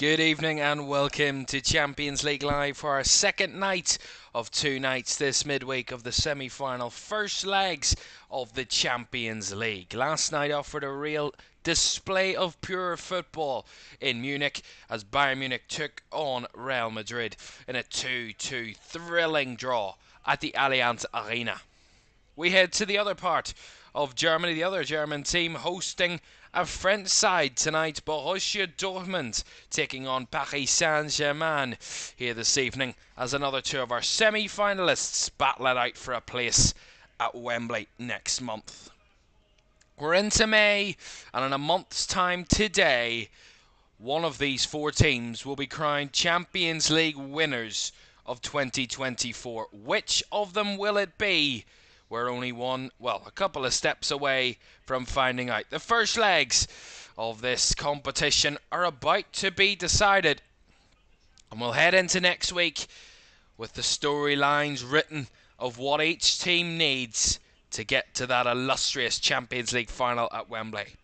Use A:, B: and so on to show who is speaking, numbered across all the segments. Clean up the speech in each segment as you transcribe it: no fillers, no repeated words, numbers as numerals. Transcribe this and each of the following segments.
A: Good evening and welcome to Champions League Live for our second night of two nights this midweek of the semi-final first legs of the Champions League. Last night offered a real display of pure football in Munich as Bayern Munich took on Real Madrid in a 2-2 thrilling draw at the Allianz Arena. We head to the other part of Germany, the other German team hosting a French side tonight, Borussia Dortmund taking on Paris Saint-Germain here this evening as another two of our semi-finalists battle it out for a place at Wembley next month. We're into May, and in a month's time today, one of these four teams will be crowned Champions League winners of 2024. Which of them will it be? We're only a couple of steps away from finding out. The first legs of this competition are about to be decided. And we'll head into next week with the storylines written of what each team needs to get to that illustrious Champions League final at Wembley.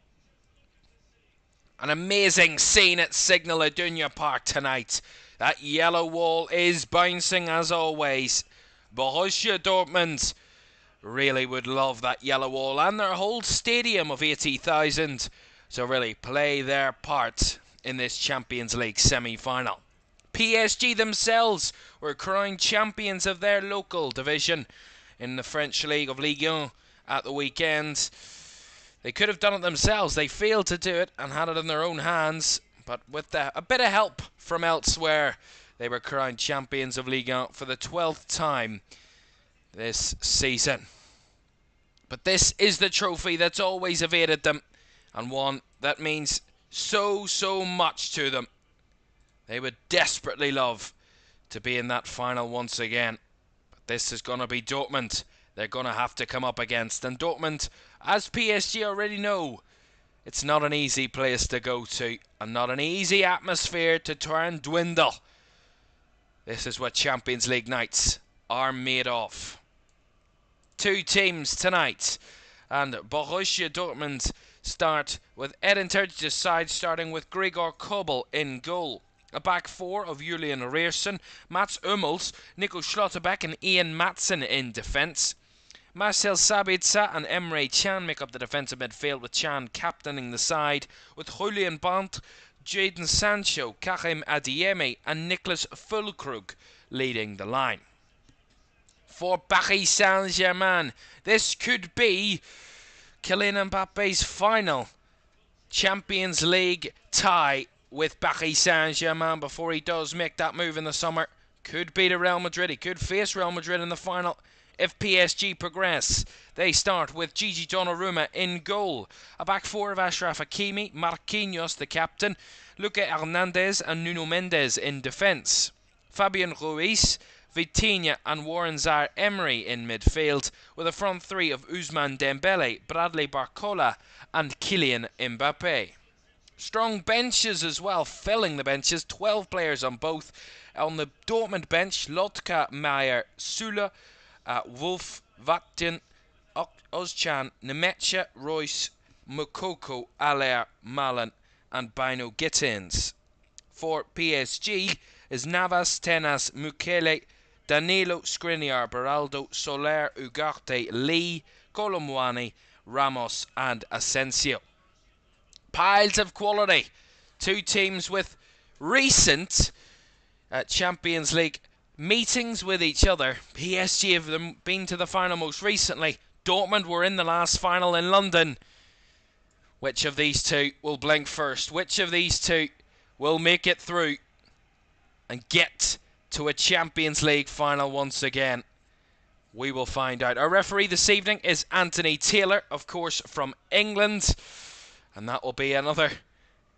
A: An amazing scene at Signal Iduna Park tonight. That yellow wall is bouncing as always. Borussia Dortmund really would love that yellow wall and their whole stadium of 80,000 to really play their part in this Champions League semi-final. PSG themselves were crowned champions of their local division in the French League of Ligue 1 at the weekend. They could have done it themselves. They failed to do it and had it in their own hands, but with a bit of help from elsewhere, they were crowned champions of Ligue 1 for the 12th time this season. But this is the trophy that's always evaded them, and one that means so much to them. They would desperately love to be in that final once again. But this is going to be Dortmund they're going to have to come up against. And Dortmund, as PSG already know, it's not an easy place to go to, and not an easy atmosphere to try and dwindle. This is what Champions League nights are made of. Two teams tonight, and Borussia Dortmund start with Edin Terzić's side, starting with Gregor Kobel in goal. A back four of Julian Reerson, Mats Hummels, Nico Schlotterbeck and Ian Maatsen in defence. Marcel Sabitzer and Emre Can make up the defensive midfield, with Can captaining the side, with Julian Brandt, Jadon Sancho, Karim Adeyemi and Niklas Füllkrug leading the line. For Paris Saint-Germain, this could be Kylian Mbappe's final Champions League tie with Paris Saint-Germain before he does make that move in the summer. Could be to Real Madrid. He could face Real Madrid in the final if PSG progress. They start with Gigi Donnarumma in goal. A back four of Achraf Hakimi, Marquinhos the captain, Luque Hernandez and Nuno Mendes in defence. Fabian Ruiz, Vitinha and Warren Zaire-Emery in midfield, with a front three of Ousmane Dembele, Bradley Barcola and Kylian Mbappe. Strong benches as well, filling the benches, 12 players on both. On the Dortmund bench, Lotka, Meyer, Sula, Wolf, Vatin, Ozcan, Nemecha, Royce, Mukoko, Aller, Malen and Bino Gittins. For PSG is Navas, Tenas, Mukele, Danilo, Skriniar, Beraldo, Soler, Ugarte, Lee, Colomwani, Ramos and Asensio. Piles of quality. Two teams with recent Champions League meetings with each other. PSG have them been to the final most recently. Dortmund were in the last final in London. Which of these two will blink first? Which of these two will make it through and get to a Champions League final once again? We will find out. Our referee this evening is Anthony Taylor, of course, from England. And that will be another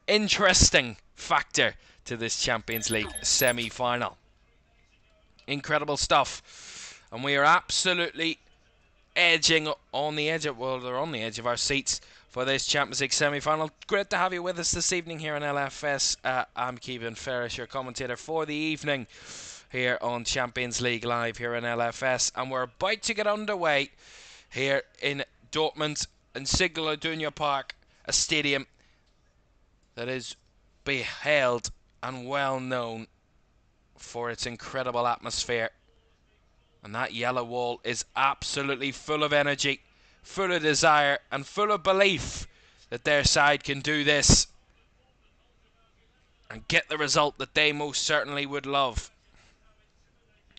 A: interesting factor to this Champions League semi-final. Incredible stuff. And we are absolutely edging on the edge of, well, they're on the edge of our seats for this Champions League semi-final. Great to have you with us this evening here on LFS. I'm Kevin Ferris, your commentator for the evening here on Champions League Live here on LFS. And we're about to get underway here in Dortmund and Signal Iduna Park, a stadium that is beheld and well known for its incredible atmosphere. And that yellow wall is absolutely full of energy, full of desire, and full of belief that their side can do this and get the result that they most certainly would love.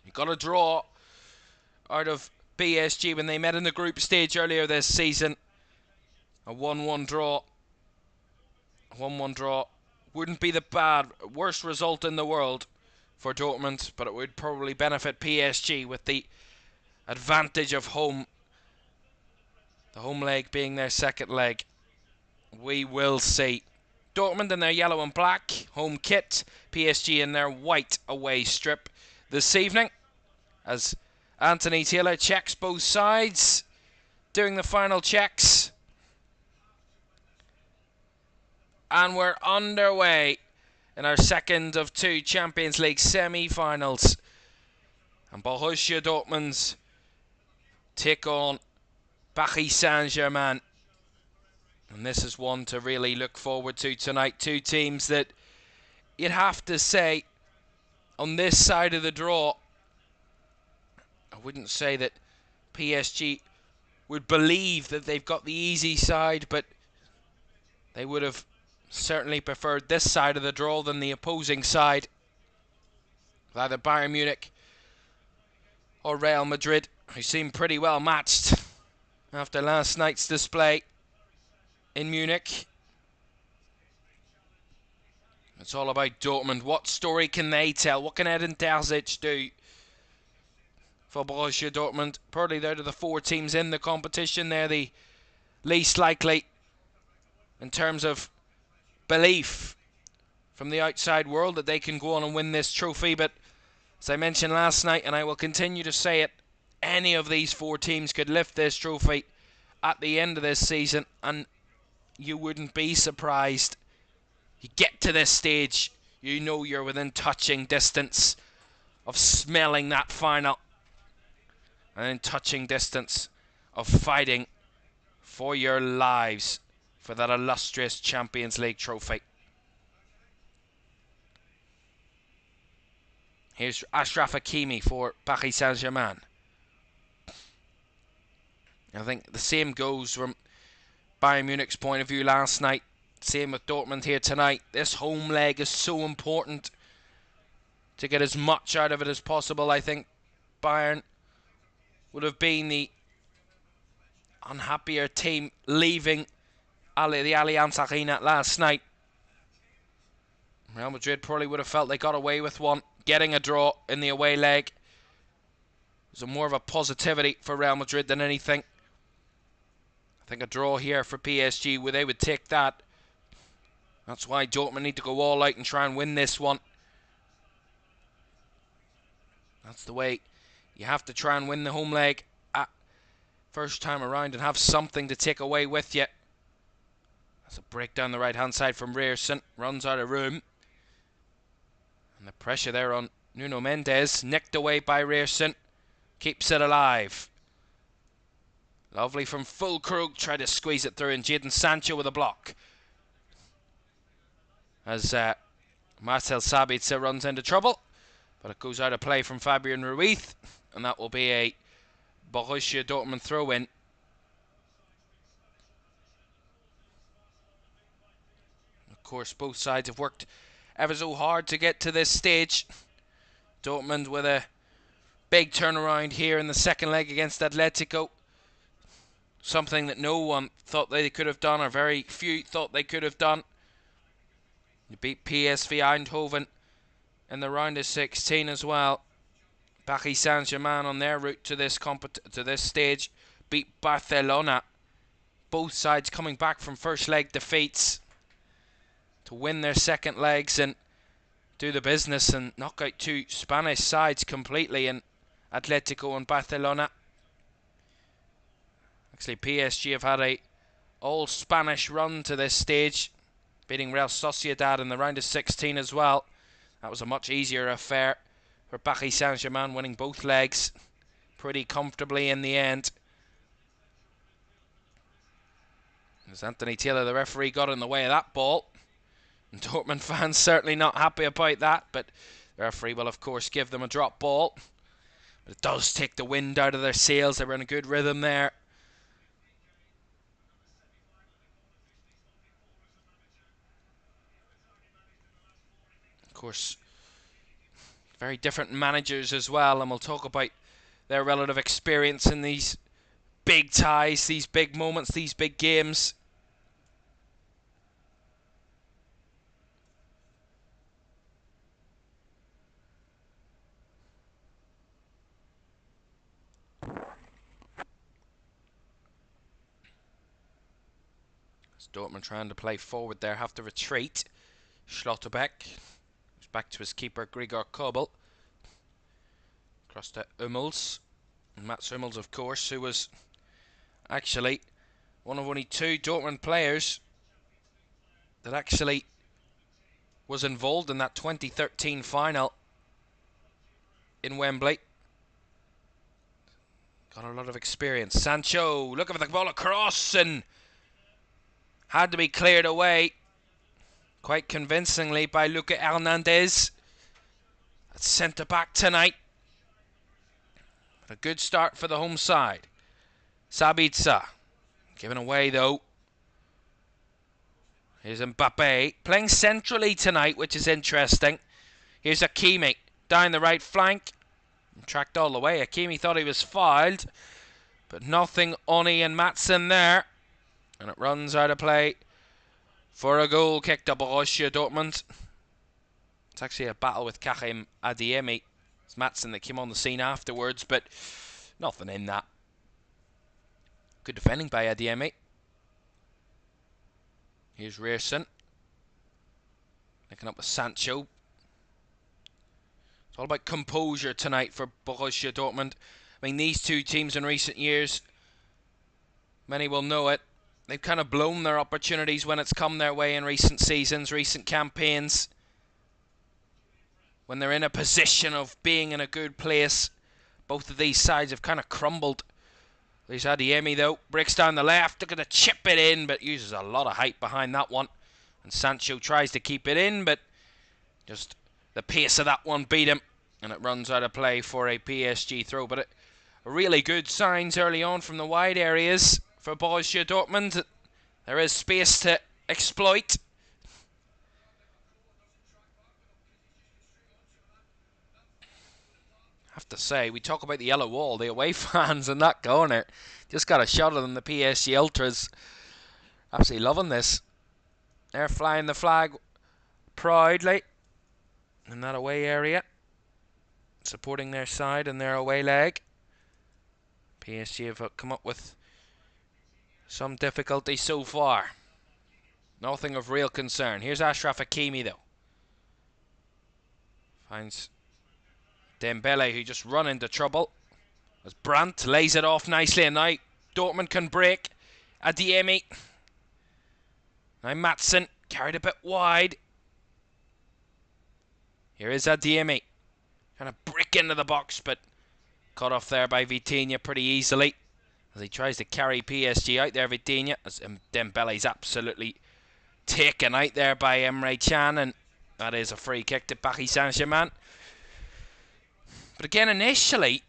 A: You got a draw out of PSG when they met in the group stage earlier this season. A 1-1 draw. A 1-1 draw wouldn't be the worst result in the world for Dortmund, but it would probably benefit PSG with the advantage of home. The home leg being their second leg. We will see. Dortmund in their yellow and black home kit, PSG in their white away strip this evening, as Anthony Taylor checks both sides, doing the final checks. And we're underway in our second of two Champions League semi-finals. And Borussia Dortmund take on Paris Saint-Germain. And this is one to really look forward to tonight. Two teams that you'd have to say, on this side of the draw, I wouldn't say that PSG would believe that they've got the easy side, but they would have certainly preferred this side of the draw than the opposing side. Either Bayern Munich or Real Madrid, who seem pretty well matched after last night's display in Munich. It's all about Dortmund. What story can they tell? What can Edin Terzic do for Borussia Dortmund? Probably out of the four teams in the competition, they're the least likely in terms of belief from the outside world that they can go on and win this trophy. But as I mentioned last night, and I will continue to say it, any of these four teams could lift this trophy at the end of this season, and you wouldn't be surprised. You get to this stage, you know you're within touching distance of smelling that final, and in touching distance of fighting for your lives for that illustrious Champions League trophy. Here's Achraf Hakimi for Paris Saint-Germain. I think the same goes from Bayern Munich's point of view last night. Same with Dortmund here tonight. This home leg is so important to get as much out of it as possible. I think Bayern would have been the unhappier team leaving the Allianz Arena last night. Real Madrid probably would have felt they got away with one. Getting a draw in the away leg was more of a positivity for Real Madrid than anything. I think a draw here for PSG, where they would take that. That's why Dortmund need to go all out and try and win this one. That's the way you have to try and win the home leg at first time around and have something to take away with you. That's a break down the right hand side from Rierson. Runs out of room. And the pressure there on Nuno Mendes. Nicked away by Rierson. Keeps it alive. Lovely from Füllkrug. Tried to squeeze it through, and Jadon Sancho with a block. As Marcel Sabitzer runs into trouble. But it goes out of play from Fabian Ruiz. And that will be a Borussia Dortmund throw-in. Of course, both sides have worked ever so hard to get to this stage. Dortmund with a big turnaround here in the second leg against Atletico. Something that no one thought they could have done, or very few thought they could have done. They beat PSV Eindhoven in the round of 16 as well. Paris Saint-Germain on their route to this stage beat Barcelona. Both sides coming back from first leg defeats to win their second legs and do the business and knock out two Spanish sides completely in Atletico and Barcelona. Actually, PSG have had a all-Spanish run to this stage, beating Real Sociedad in the round of 16 as well. That was a much easier affair for Paris Saint-Germain, winning both legs pretty comfortably in the end. As Anthony Taylor, the referee, got in the way of that ball. And Dortmund fans certainly not happy about that, but the referee will of course give them a drop ball. But it does take the wind out of their sails. They were in a good rhythm there. Of course, very different managers as well, and we'll talk about their relative experience in these big ties, these big moments, these big games. Dortmund trying to play forward there, have to retreat. Schlotterbeck is back to his keeper, Gregor Kobel. Across to Hummels. And Mats Hummels, of course, who was actually one of only 2 Dortmund players that actually was involved in that 2013 final in Wembley. Got a lot of experience. Sancho looking for the ball across and had to be cleared away quite convincingly by Luca Hernandez at centre back tonight. But a good start for the home side. Sabitzer given away though. Here's Mbappe playing centrally tonight, which is interesting. Here's Hakimi down the right flank. Tracked all the way. Hakimi thought he was fouled, but nothing Oni and Matson there. And it runs out of play for a goal kick to Borussia Dortmund. It's actually a battle with Karim Adeyemi. It's Matson that came on the scene afterwards, but nothing in that. Good defending by Adeyemi. Here's Rierson. Linking up with Sancho. It's all about composure tonight for Borussia Dortmund. I mean, these 2 teams in recent years, many will know it, they've kind of blown their opportunities when it's come their way in recent seasons, recent campaigns. When they're in a position of being in a good place, both of these sides have kind of crumbled. There's Adeyemi though, breaks down the left, looking to chip it in, but uses a lot of height behind that one. And Sancho tries to keep it in, but just the pace of that one beat him. And it runs out of play for a PSG throw. But really good signs early on from the wide areas for Borussia Dortmund. There is space to exploit. I have to say, we talk about the yellow wall, the away fans in that corner just got a shot of them. The PSG ultras absolutely loving this. They're flying the flag proudly in that away area, supporting their side and their away leg. PSG have come up with some difficulty so far. Nothing of real concern. Here's Achraf Hakimi though. Finds Dembele, who just run into trouble. As Brandt lays it off nicely, and now Dortmund can break. Adeyemi. Now Matson carried a bit wide. Here is Adeyemi. Trying to break into the box, but cut off there by Vitinha pretty easily. As he tries to carry PSG out there, Vitinha. As Dembele's absolutely taken out there by Emre Can, and that is a free kick to Paris Saint-Germain. But again, initially,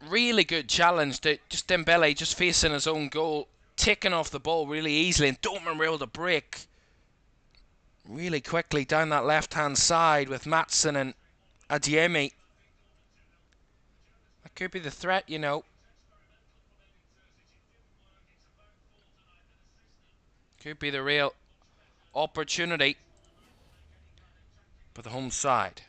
A: really good challenge to just Dembele just facing his own goal, taking off the ball really easily, and Dortmund were able to break really quickly down that left-hand side with Matson and Adeyemi. That could be the threat, you know. Could be the real opportunity for the home side.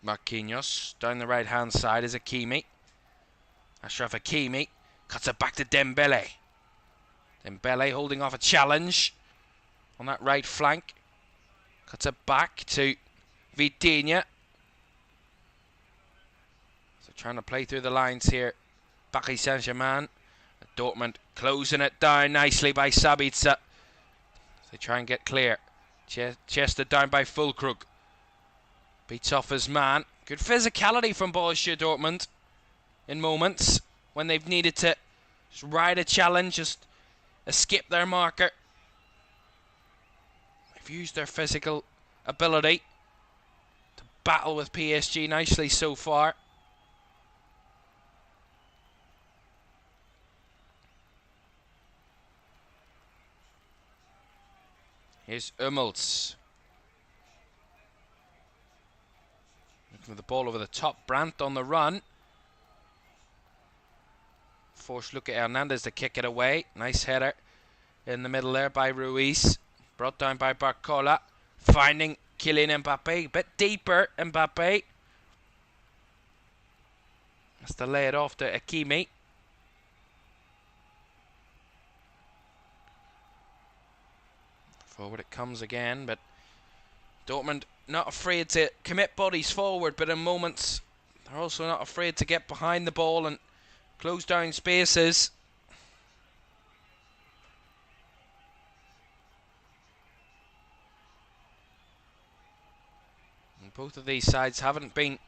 A: Marquinhos down the right hand side is Hakimi. Achraf Hakimi cuts it back to Dembele. Dembele holding off a challenge on that right flank. Cuts it back to Vitinha. So trying to play through the lines here. Paris Saint-Germain. Dortmund closing it down nicely by Sabitzer. They try and get clear. Chested down by Füllkrug. Beats off his man. Good physicality from Borussia Dortmund. in moments when they've needed to just ride a challenge, just escape their marker. They've used their physical ability to battle with PSG nicely so far. Here's Hummels. Looking for the ball over the top. Brandt on the run. Forced look at Hernandez to kick it away. Nice header in the middle there by Ruiz. Brought down by Barcola. Finding Kylian Mbappe. A bit deeper, Mbappe. Has to lay it off to Hakimi. Forward it comes again, but Dortmund not afraid to commit bodies forward, but in moments they're also not afraid to get behind the ball and close down spaces. And both of these sides haven't been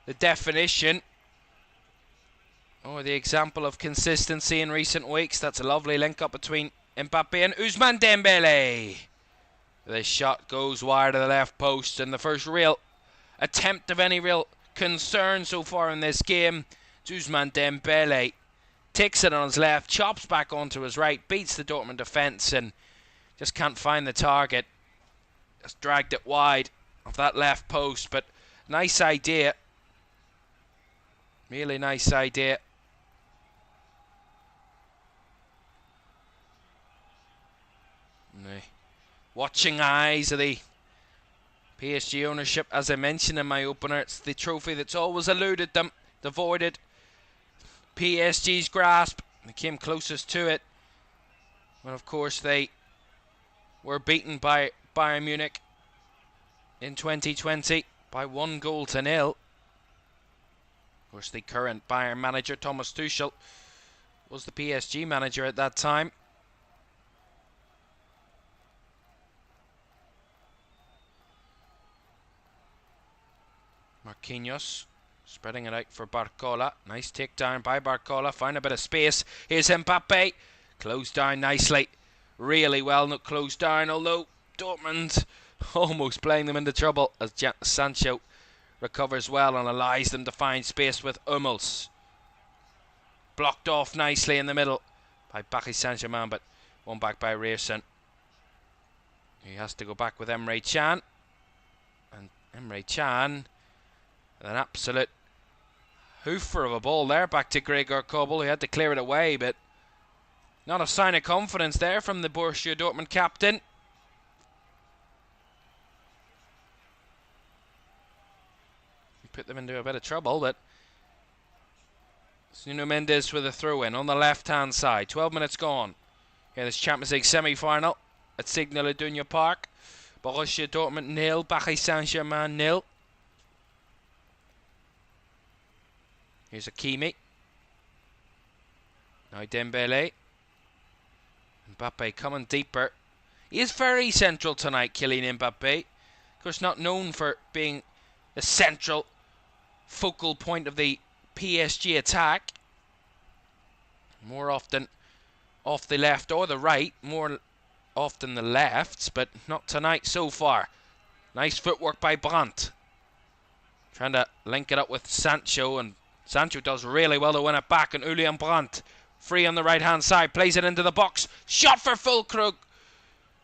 A: the definition or the example of consistency in recent weeks. That's a lovely link up between Mbappe and Ousmane Dembele. This shot goes wide of the left post, and the first real attempt of any real concern so far in this game. Ousmane Dembele takes it on his left, chops back onto his right, beats the Dortmund defence and just can't find the target. Just dragged it wide of that left post, but nice idea. Really nice idea. Watching eyes of the PSG ownership, as I mentioned in my opener, it's the trophy that's always eluded them, avoided PSG's grasp. They came closest to it when, of course, they were beaten by Bayern Munich in 2020 by 1-0. Of course, the current Bayern manager, Thomas Tuchel, was the PSG manager at that time. Marquinhos spreading it out for Barcola. Nice takedown by Barcola. Find a bit of space. Here's Mbappe. Closed down nicely. Really well not closed down, although Dortmund almost playing them into trouble as Sancho recovers well and allows them to find space with Hummels. Blocked off nicely in the middle by Paris Saint-Germain, but won back by Rierson. He has to go back with Emre Can. And Emre Can, an absolute hoofer of a ball there, back to Gregor Kobel. He had to clear it away, but not a sign of confidence there from the Borussia Dortmund captain. He put them into a bit of trouble, but it's Nuno Mendes with a throw-in on the left-hand side. 12 minutes gone. Here, this Champions League semi-final at Signal Iduna Park. Borussia Dortmund 0, Paris Saint-Germain 0. Here's Hakimi. Now Dembele. Mbappe coming deeper. He is very central tonight, Kylian Mbappe. Of course, not known for being the central focal point of the PSG attack. More often off the left or the right. More often the lefts, but not tonight so far. Nice footwork by Brandt. Trying to link it up with Sancho, and Sancho does really well to win it back, and Julian Brandt free on the right hand side, plays it into the box, shot for Füllkrug.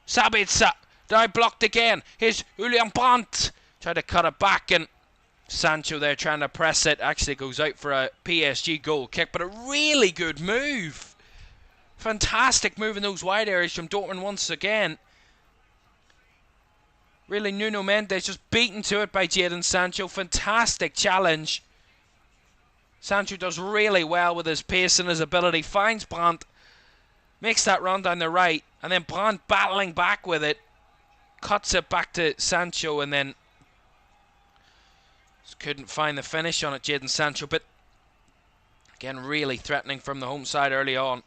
A: Sabitzer, now blocked again. Here's Julian Brandt, tried to cut it back, and Sancho there trying to press it, actually goes out for a PSG goal kick, but a really good move. Fantastic move in those wide areas from Dortmund once again. Really, Nuno Mendes just beaten to it by Jadon Sancho. Fantastic challenge. Sancho does really well with his pace and his ability. Finds Brandt. Makes that run down the right. And then Brandt battling back with it. Cuts it back to Sancho and then just couldn't find the finish on it, Jadon Sancho. But again, really threatening from the home side early on.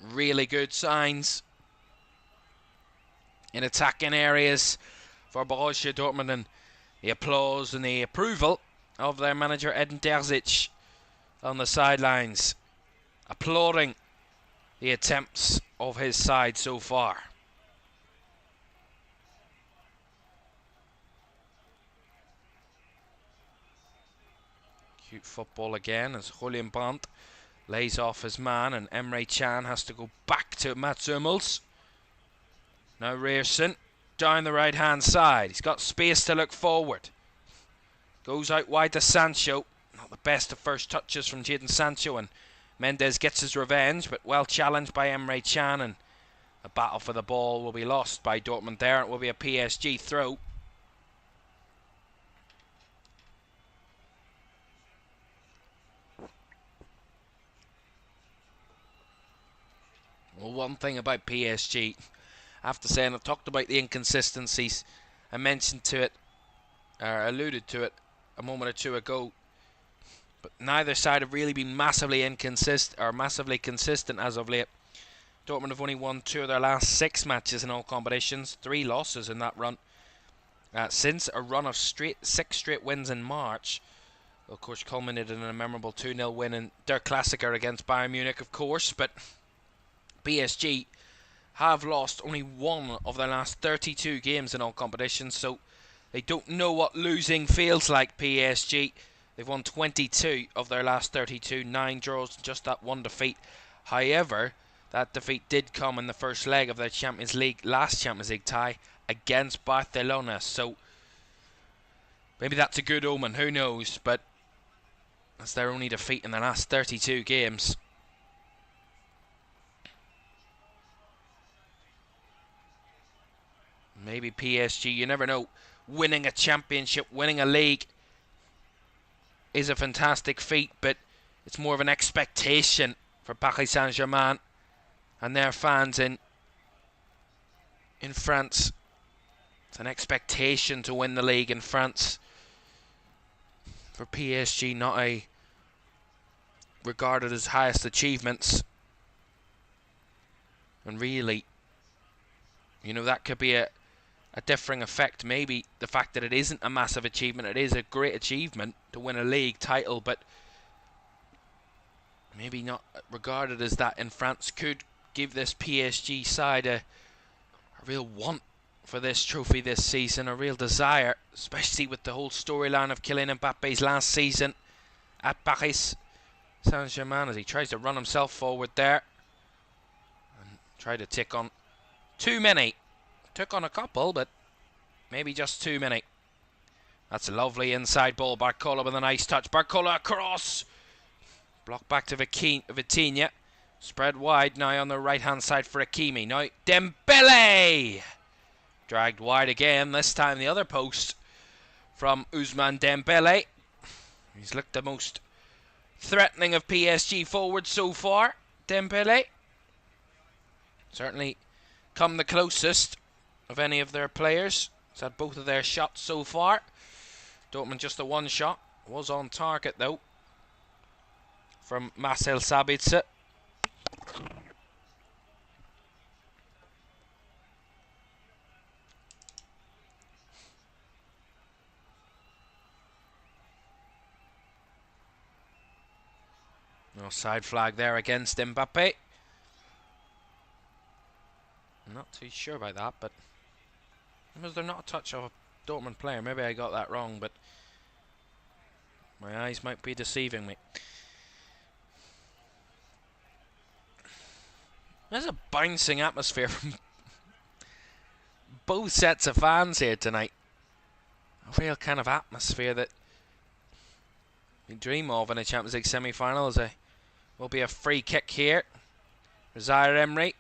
A: Really good signs in attacking areas for Borussia Dortmund, and the applause and the approval of their manager Edin Terzic on the sidelines, applauding the attempts of his side so far. Cute football again as Julian Brandt lays off his man and Emre Can has to go back to Mats Hummels. Now Ryerson down the right hand side. He's got space to look forward. Goes out wide to Sancho. Not the best of first touches from Jadon Sancho, and Mendes gets his revenge, but well challenged by Emre Can, and a battle for the ball will be lost by Dortmund there. It will be a PSG throw. Well, one thing about PSG, I have to say, and I've talked about the inconsistencies, I mentioned to it, or alluded to it a moment or two ago, but neither side have really been massively inconsistent or massively consistent as of late. Dortmund have only won 2 of their last 6 matches in all competitions, 3 losses in that run. Since a run of 6 straight wins in March, of course culminated in a memorable 2-0 win in their Klassiker against Bayern Munich, of course, but PSG have lost only 1 of their last 32 games in all competitions, so they don't know what losing feels like, PSG. They've won 22 of their last 32, 9 draws, just that 1 defeat. However, that defeat did come in the first leg of their last Champions League tie against Barcelona, so maybe that's a good omen, who knows, but that's their only defeat in the last 32 games. Maybe PSG, you never know. Winning a championship, winning a league is a fantastic feat, but it's more of an expectation for Paris Saint-Germain and their fans in France. It's an expectation to win the league in France. For PSG, not a regarded as highest achievements. And really, you know, that could be a differing effect. Maybe the fact that it isn't a massive achievement, it is a great achievement to win a league title, but maybe not regarded as that in France, could give this PSG side a real want for this trophy this season, a real desire, especially with the whole storyline of Kylian Mbappe's last season at Paris Saint-Germain, as he tries to run himself forward there and try to tick on too many. Took on a couple, but maybe just too many. That's a lovely inside ball. Barcola with a nice touch. Barcola across. Blocked back to Vitinha. Spread wide now on the right-hand side for Hakimi. Now Dembele. Dragged wide again. This time the other post from Ousmane Dembele. He's looked the most threatening of PSG forward so far. Dembele. Certainly come the closest of any of their players. He's had both of their shots so far. Dortmund just the 1 shot. Was on target though from Marcel Sabitzer. No side flag there against Mbappe. I'm not too sure about that, but was there not a touch of a Dortmund player? Maybe I got that wrong, but my eyes might be deceiving me. There's a bouncing atmosphere from both sets of fans here tonight. A real kind of atmosphere that you dream of in a Champions League semi-final. Will be a free kick here. Zaire Emery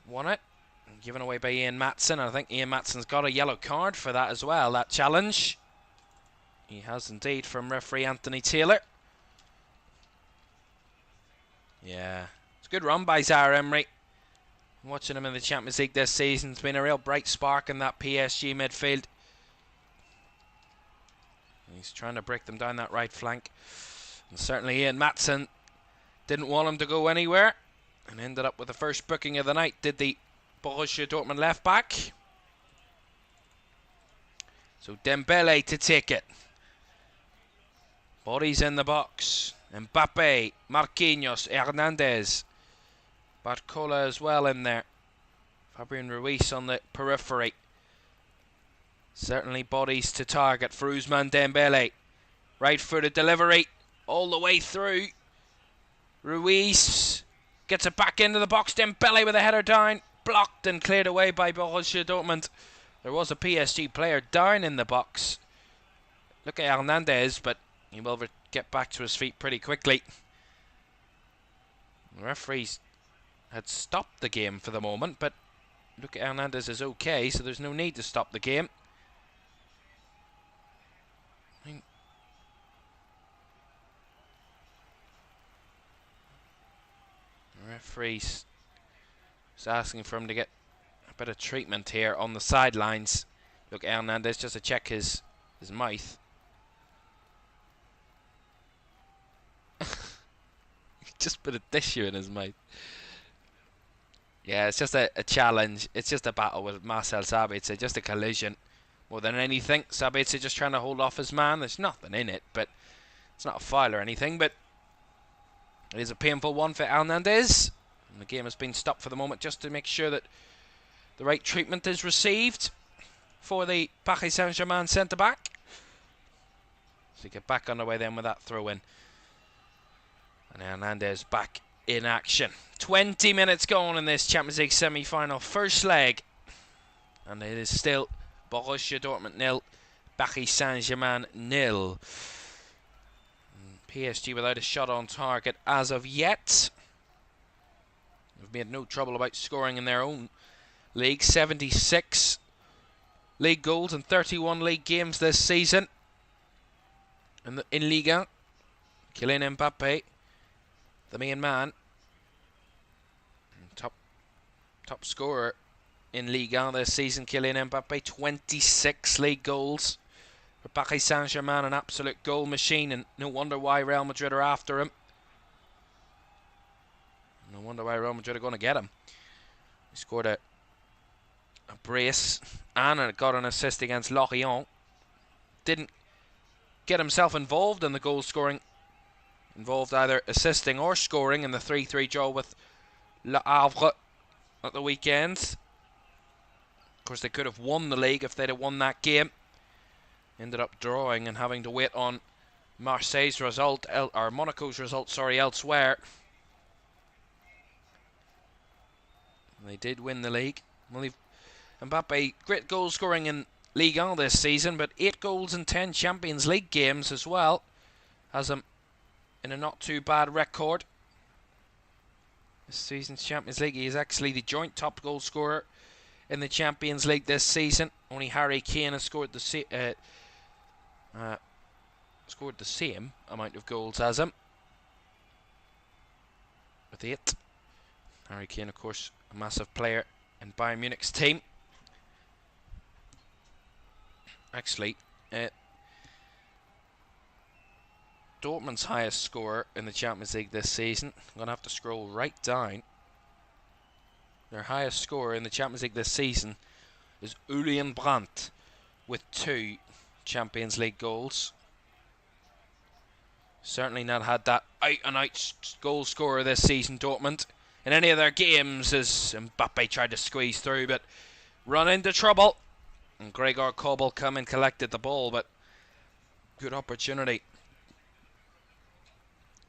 A: won it. Given away by Ian Maatsen. I think Ian Maatsen's got a yellow card for that as well, that challenge. He has indeed, from referee Anthony Taylor. Yeah, it's a good run by Zaire Emery. Watching him in the Champions League this season, it's been a real bright spark in that PSG midfield. He's trying to break them down that right flank. And certainly Ian Maatsen didn't want him to go anywhere. And ended up with the first booking of the night, did the Borussia Dortmund left back. So Dembele to take it. Bodies in the box. Mbappe, Marquinhos, Hernandez. Barcola as well in there. Fabian Ruiz on the periphery. Certainly bodies to target for Ousmane Dembele. Right footed delivery all the way through. Ruiz gets it back into the box. Dembele with a header down. Blocked and cleared away by Borussia Dortmund. There was a PSG player down in the box. Look at Hernandez, but he will get back to his feet pretty quickly. The referees had stopped the game for the moment, but look at Hernandez is okay, so there's no need to stop the game. The referees is asking for him to get a bit of treatment here on the sidelines. Look at Hernandez just to check his mouth. Just put a tissue in his mouth. Yeah, it's just a challenge. It's just a battle with Marcel Sabitzer. Just a collision more than anything. Sabitzer just trying to hold off his man. There's nothing in it, but it's not a foul or anything. But it is a painful one for Hernandez. And the game has been stopped for the moment just to make sure that the right treatment is received for the Paris Saint-Germain centre-back. So you get back underway then with that throw-in. And Hernandez back in action. 20 minutes gone in this Champions League semi-final first leg. And it is still Borussia Dortmund 0, Paris Saint-Germain 0. PSG without a shot on target as of yet. They've made no trouble about scoring in their own league. 76 league goals in 31 league games this season. In Liga, Kylian Mbappe, the main man, top scorer in Liga this season. Kylian Mbappe, 26 league goals for Paris Saint-Germain, an absolute goal machine, and no wonder why Real Madrid are after him. No wonder why Real Madrid are going to get him. He scored a brace and got an assist against Lorient. Didn't get himself involved in the goal scoring. Involved either assisting or scoring in the 3-3 draw with Le Havre at the weekend. Of course, they could have won the league if they'd have won that game. Ended up drawing and having to wait on Marseille's result, or Monaco's result, sorry, elsewhere. They did win the league. Well, Mbappe, great goal scoring in Ligue 1 this season, but 8 goals in 10 Champions League games as well. Has him in a not too bad record. This season's Champions League, he is actually the joint top goal scorer in the Champions League this season. Only Harry Kane has scored the same amount of goals as him, with 8. Harry Kane, of course, a massive player in Bayern Munich's team. Actually, Dortmund's highest scorer in the Champions League this season, I'm going to have to scroll right down. Their highest scorer in the Champions League this season is Julian Brandt with 2 Champions League goals. Certainly not had that out-and-out goal scorer this season, Dortmund. In any of their games, as Mbappe tried to squeeze through, but run into trouble. And Gregor Kobel come and collected the ball, but good opportunity.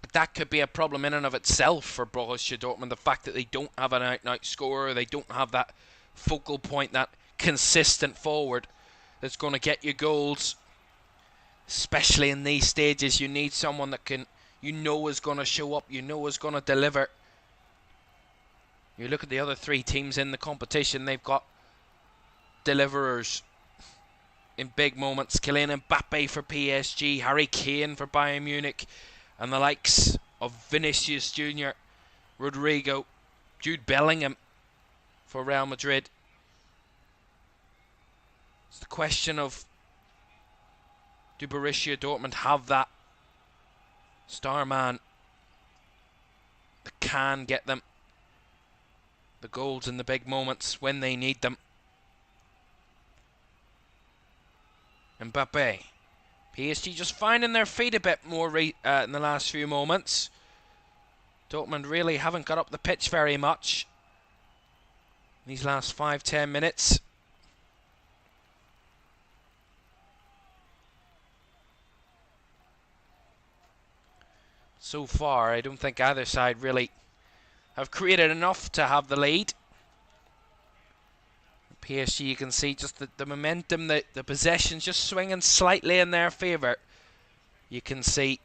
A: But that could be a problem in and of itself for Borussia Dortmund. The fact that they don't have an out-and-out scorer, they don't have that focal point, that consistent forward that's going to get you goals. Especially in these stages, you need someone that is going to show up, is going to deliver. You look at the other 3 teams in the competition, they've got deliverers in big moments. Kylian Mbappe for PSG, Harry Kane for Bayern Munich, and the likes of Vinicius Jr., Rodrigo, Jude Bellingham for Real Madrid. It's the question of, do Borussia Dortmund have that star man that can get them the goals in the big moments when they need them? Mbappe. PSG just finding their feet a bit more in the last few moments. Dortmund really haven't got up the pitch very much these last 5-10 minutes. So far, I don't think either side really have created enough to have the lead. PSG, you can see just the momentum, the possession's just swinging slightly in their favour. You can see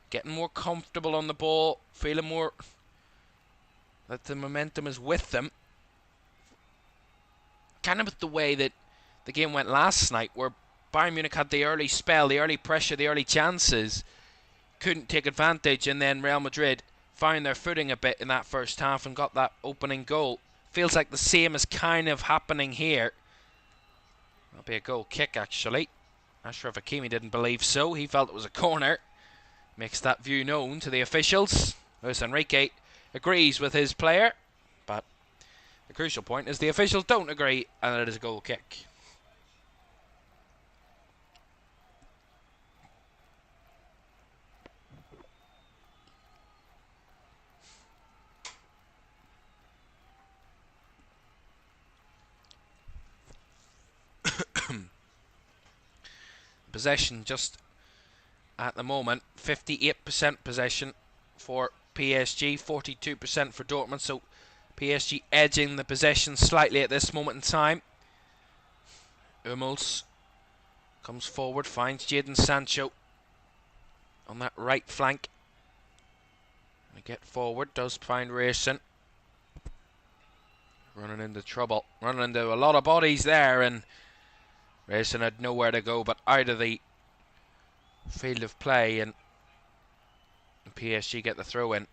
A: getting more comfortable on the ball, feeling more that the momentum is with them. Kind of with the way that the game went last night, where Bayern Munich had the early spell, the early pressure, the early chances, couldn't take advantage, and then Real Madrid found their footing a bit in that first half and got that opening goal. Feels like the same is kind of happening here. That'll be a goal kick, actually. Ashraf Hakimi didn't believe so. He felt it was a corner. Makes that view known to the officials. Luis Enrique agrees with his player, but the crucial point is the officials don't agree, and it is a goal kick. Possession just at the moment 58% possession for PSG, 42% for Dortmund, so PSG edging the possession slightly at this moment in time. Hummels comes forward, finds Jadon Sancho on that right flank. They get forward, does find Rayson. Running into trouble, running into a lot of bodies there, and Rayson had nowhere to go but out of the field of play, and PSG get the throw in.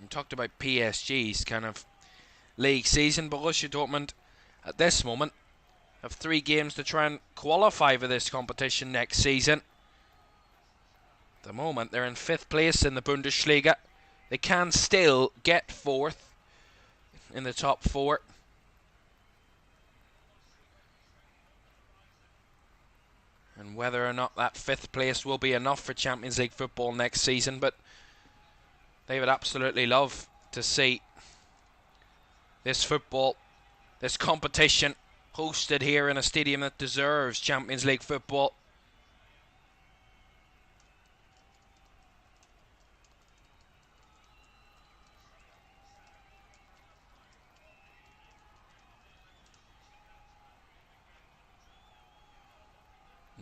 A: We talked about PSG's kind of league season. Borussia Dortmund at this moment have 3 games to try and qualify for this competition next season. At the moment they're in 5th place in the Bundesliga. They can still get 4th in the top 4. And whether or not that 5th place will be enough for Champions League football next season, but they would absolutely love to see this football, this competition, hosted here in a stadium that deserves Champions League football.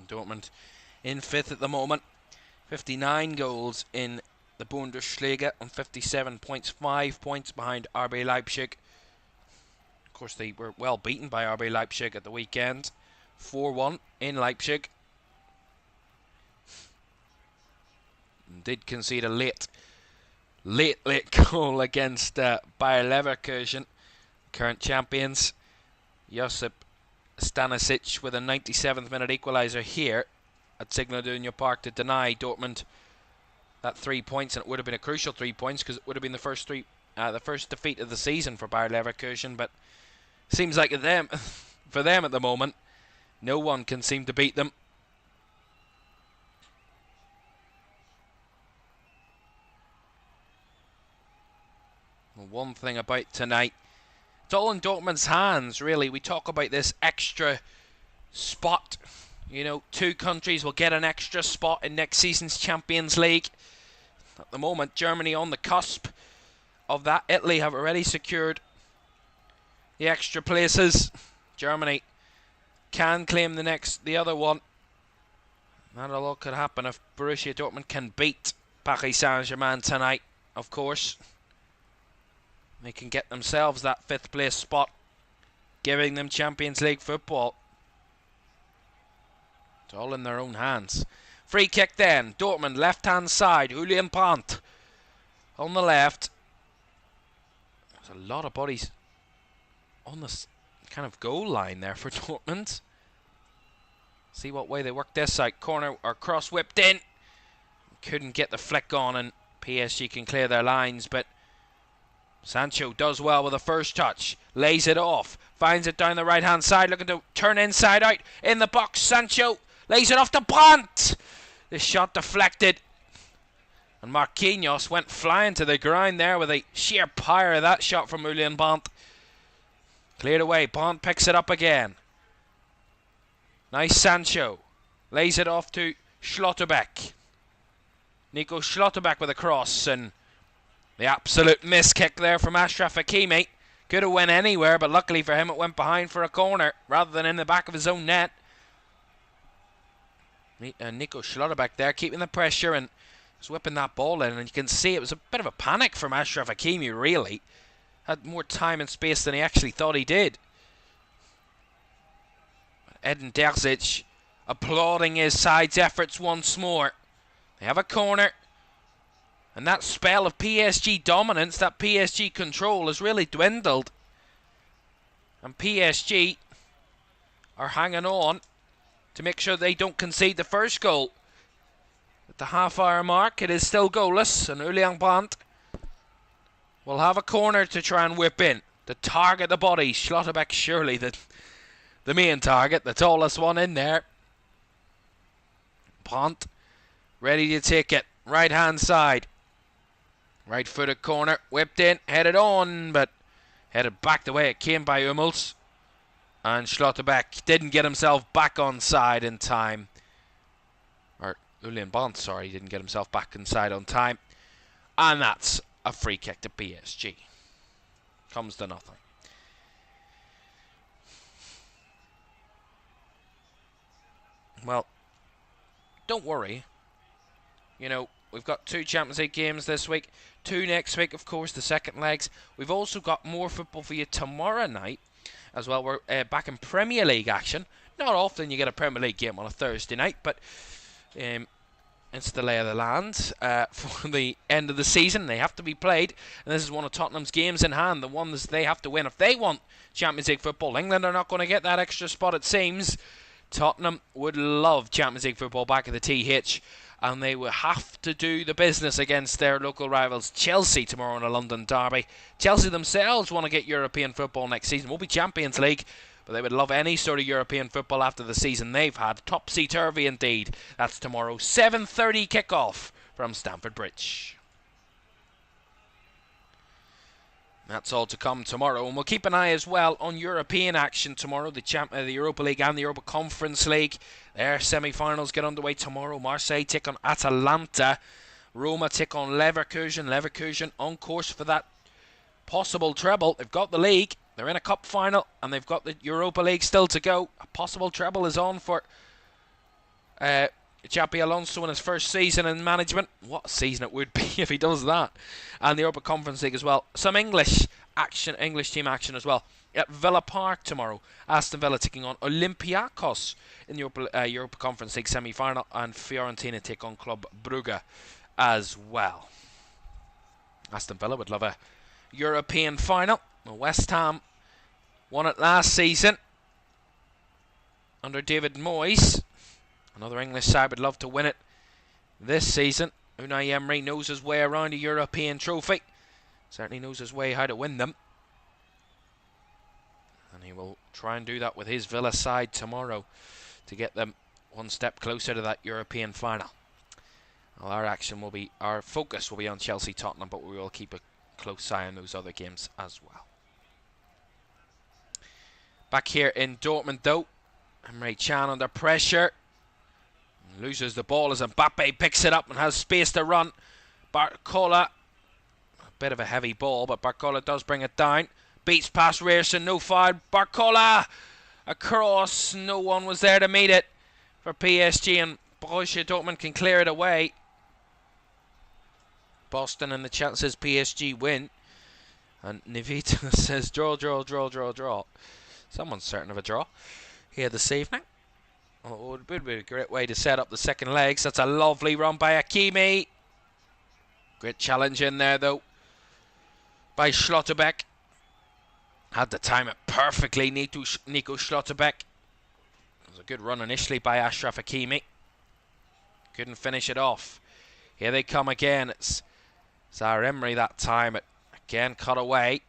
A: Dortmund in 5th at the moment, 59 goals in the Bundesliga on 57 points, 5 points behind RB Leipzig. Of course, they were well beaten by RB Leipzig at the weekend, 4-1 in Leipzig. And did concede a late goal against Bayer Leverkusen, current champions. Josip Stanisic with a 97th minute equaliser here at Signal Iduna Park to deny Dortmund that 3 points, and it would have been a crucial 3 points because it would have been the first defeat of the season for Bayer Leverkusen. But seems like for them at the moment, no one can seem to beat them. Well, one thing about tonight, it's all in Dortmund's hands, really. We talk about this extra spot. You know, 2 countries will get an extra spot in next season's Champions League. At the moment, Germany on the cusp of that. Italy have already secured the extra places. Germany can claim the other one. That a lot could happen if Borussia Dortmund can beat Paris Saint-Germain tonight, of course. They can get themselves that 5th place spot, giving them Champions League football. It's all in their own hands. Free kick then. Dortmund, left-hand side. Julian Brandt on the left. There's a lot of bodies on the kind of goal line there for Dortmund. See what way they work this side. Corner or cross whipped in. Couldn't get the flick on, and PSG can clear their lines, but Sancho does well with the first touch, lays it off, Finds it down the right-hand side, looking to turn inside out. In the box, Sancho lays it off to Brandt. The shot deflected. And Marquinhos went flying to the ground there with a sheer power of that shot from Julian Brandt. Cleared away, Brandt picks it up again. Nice Sancho. Lays it off to Schlotterbeck. Nico Schlotterbeck with a cross, and the absolute miss kick there from Achraf Hakimi. Could have went anywhere, but luckily for him it went behind for a corner rather than in the back of his own net. Nico Schlotterbeck there keeping the pressure and was whipping that ball in, and you can see it was a bit of a panic from Achraf Hakimi, really. Had more time and space than he actually thought he did. Edin Terzic applauding his side's efforts once more. They have a corner. And that spell of PSG dominance, that PSG control has really dwindled. And PSG are hanging on to make sure they don't concede the first goal. At the half-hour mark, it is still goalless, and Julian Brandt will have a corner to try and whip in. To target the body. Schlotterbeck surely the main target, the tallest one in there. Brandt ready to take it. Right-hand side. Right-footed corner, whipped in, headed on, but headed back the way it came by Hummels. And Schlotterbeck didn't get himself back on side in time. Or Julian Brandt, sorry, didn't get himself back inside on time. And that's a free kick to PSG. Comes to nothing. Well, don't worry. You know, we've got 2 Champions League games this week, 2 next week, of course, the second legs. We've also got more football for you tomorrow night as well. We're back in Premier League action. Not often you get a Premier League game on a Thursday night, but it's the lay of the land for the end of the season. They have to be played, and this is one of Tottenham's games in hand, the ones they have to win if they want Champions League football. England are not going to get that extra spot, it seems. Tottenham would love Champions League football back at the TH, and they will have to do the business against their local rivals Chelsea tomorrow in a London derby. Chelsea themselves want to get European football next season. Won't be Champions League, but they would love any sort of European football after the season they've had. Topsy-turvy indeed. That's tomorrow, 7:30 kickoff from Stamford Bridge. That's all to come tomorrow, and we'll keep an eye as well on European action tomorrow. The Europa League and the Europa Conference League. Their semi-finals get underway tomorrow. Marseille take on Atalanta. Roma take on Leverkusen. Leverkusen on course for that possible treble. They've got the league. They're in a cup final, and they've got the Europa League still to go. A possible treble is on for Xabi Alonso in his first season in management. What a season it would be if he does that. And the Europa Conference League as well. Some English team action as well. At Villa Park tomorrow, Aston Villa taking on Olympiacos in the Europa Conference League semi-final, and Fiorentina take on Club Brugge as well. Aston Villa would love a European final. West Ham won it last season under David Moyes. Another English side would love to win it this season. Unai Emery knows his way around a European trophy. Certainly knows his way how to win them. And he will try and do that with his Villa side tomorrow to get them one step closer to that European final. Well, our focus will be on Chelsea-Tottenham, but we will keep a close eye on those other games as well. Back here in Dortmund though, Emre Can under pressure. Loses the ball as Mbappe picks it up and has space to run. Barcola, a bit of a heavy ball, but Barcola does bring it down. Beats past Rierson, no foul. Barcola across, no one was there to meet it for PSG, and Borussia Dortmund can clear it away. Boston and the chances PSG win. And Nivita says draw. Someone's certain of a draw here this evening. Oh, it would be a great way to set up the second legs. That's a lovely run by Hakimi. Great challenge in there though by Schlotterbeck. Had to time it perfectly, Nico Schlotterbeck. It was a good run initially by Achraf Hakimi. Couldn't finish it off. Here they come again. It's Zaire Emery that time. It again cut away.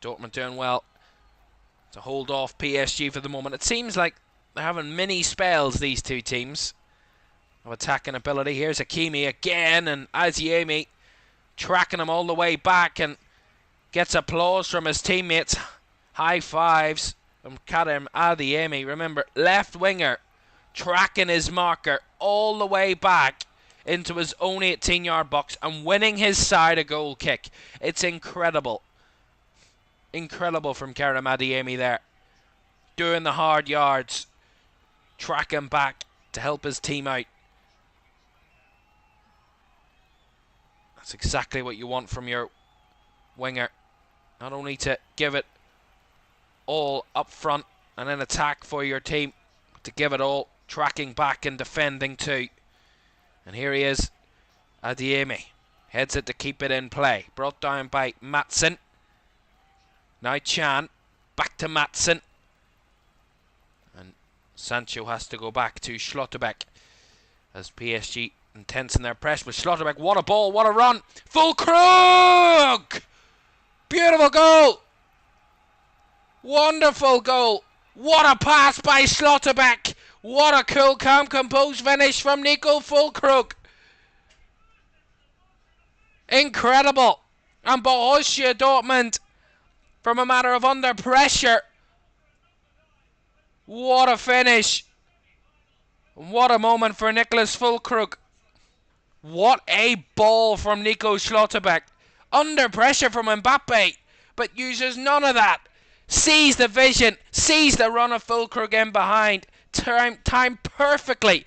A: Dortmund doing well to hold off PSG for the moment. It seems like they're having mini spells, these two teams, of attacking ability. Here's Hakimi again, and Adeyemi tracking him all the way back and gets applause from his teammates. High fives from Karim Adeyemi. Remember, left winger tracking his marker all the way back into his own 18-yard box and winning his side a goal kick. It's incredible. Incredible from Karim Adeyemi there. Doing the hard yards. Tracking back to help his team out. That's exactly what you want from your winger. Not only to give it all up front and in attack for your team, but to give it all tracking back and defending too. And here he is, Adeyemi. Heads it to keep it in play. Brought down by Maatsen. Now Chan. Back to Maatsen. And Sancho has to go back to Schlotterbeck as PSG intense in their press with Schlotterbeck. What a ball, what a run. Füllkrug! Beautiful goal. Wonderful goal. What a pass by Schlotterbeck. What a cool, calm, composed finish from Nico Füllkrug. Incredible. And Borussia Dortmund, from a matter of under pressure. What a finish. What a moment for Nicolas Füllkrug. What a ball from Nico Schlotterbeck. Under pressure from Mbappe, but uses none of that. Sees the vision, sees the run of Füllkrug in behind. Timed perfectly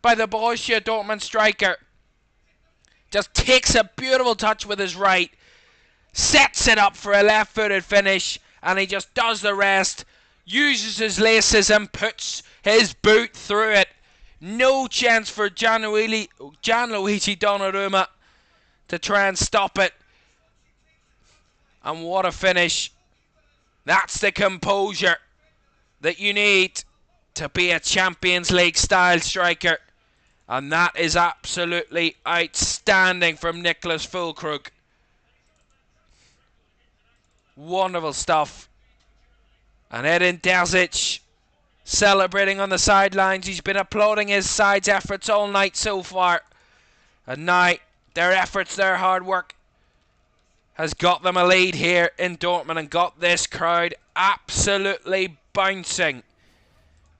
A: by the Borussia Dortmund striker. Just takes a beautiful touch with his right. Sets it up for a left-footed finish. And he just does the rest. Uses his laces and puts his boot through it. No chance for Gianluigi Donnarumma to try and stop it. And what a finish. That's the composure that you need to be a Champions League style striker. And that is absolutely outstanding from Nicolas Füllkrug. Wonderful stuff. And Edin Terzic celebrating on the sidelines. He's been applauding his side's efforts all night so far. And now their efforts, their hard work has got them a lead here in Dortmund and got this crowd absolutely bouncing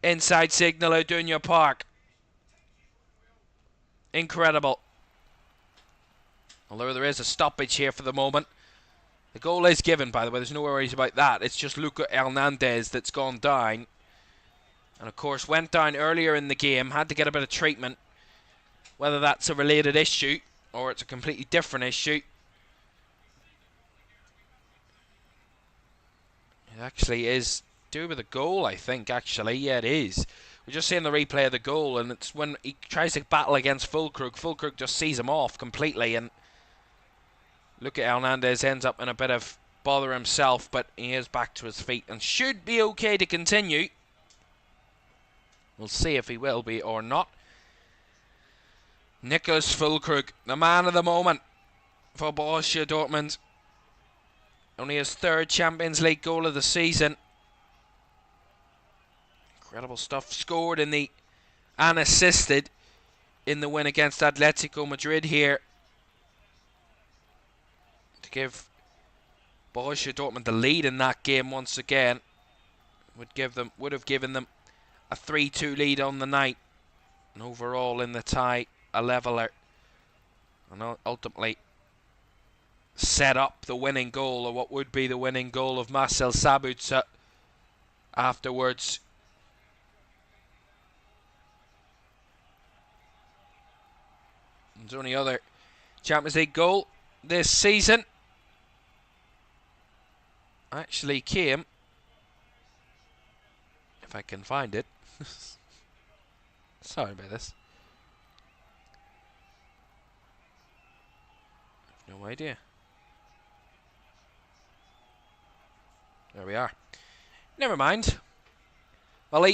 A: inside Signal Iduna Park. Incredible. Although there is a stoppage here for the moment. The goal is given, by the way. There's no worries about that. It's just Luca Hernandez that's gone down. And of course went down earlier in the game. Had to get a bit of treatment. Whether that's a related issue or it's a completely different issue. It actually is due with a goal, I think, actually. Yeah, it is. We're just seeing the replay of the goal, and it's when he tries to battle against Füllkrug. Füllkrug just sees him off completely, and look at Hernandez ends up in a bit of bother himself, but he is back to his feet and should be okay to continue. We'll see if he will be or not. Nicolas Füllkrug, the man of the moment for Borussia Dortmund. Only his third Champions League goal of the season. Incredible stuff. Scored in the and assisted in the win against Atletico Madrid here to give Borussia Dortmund the lead in that game once again. Would have given them a 3-2 lead on the night, and overall in the tie a leveler, and ultimately set up the winning goal, or what would be the winning goal of Marcel Sabitzer afterwards. His only other Champions League goal this season actually came, if I can find it. Sorry about this. I have no idea. There we are. Never mind. Well,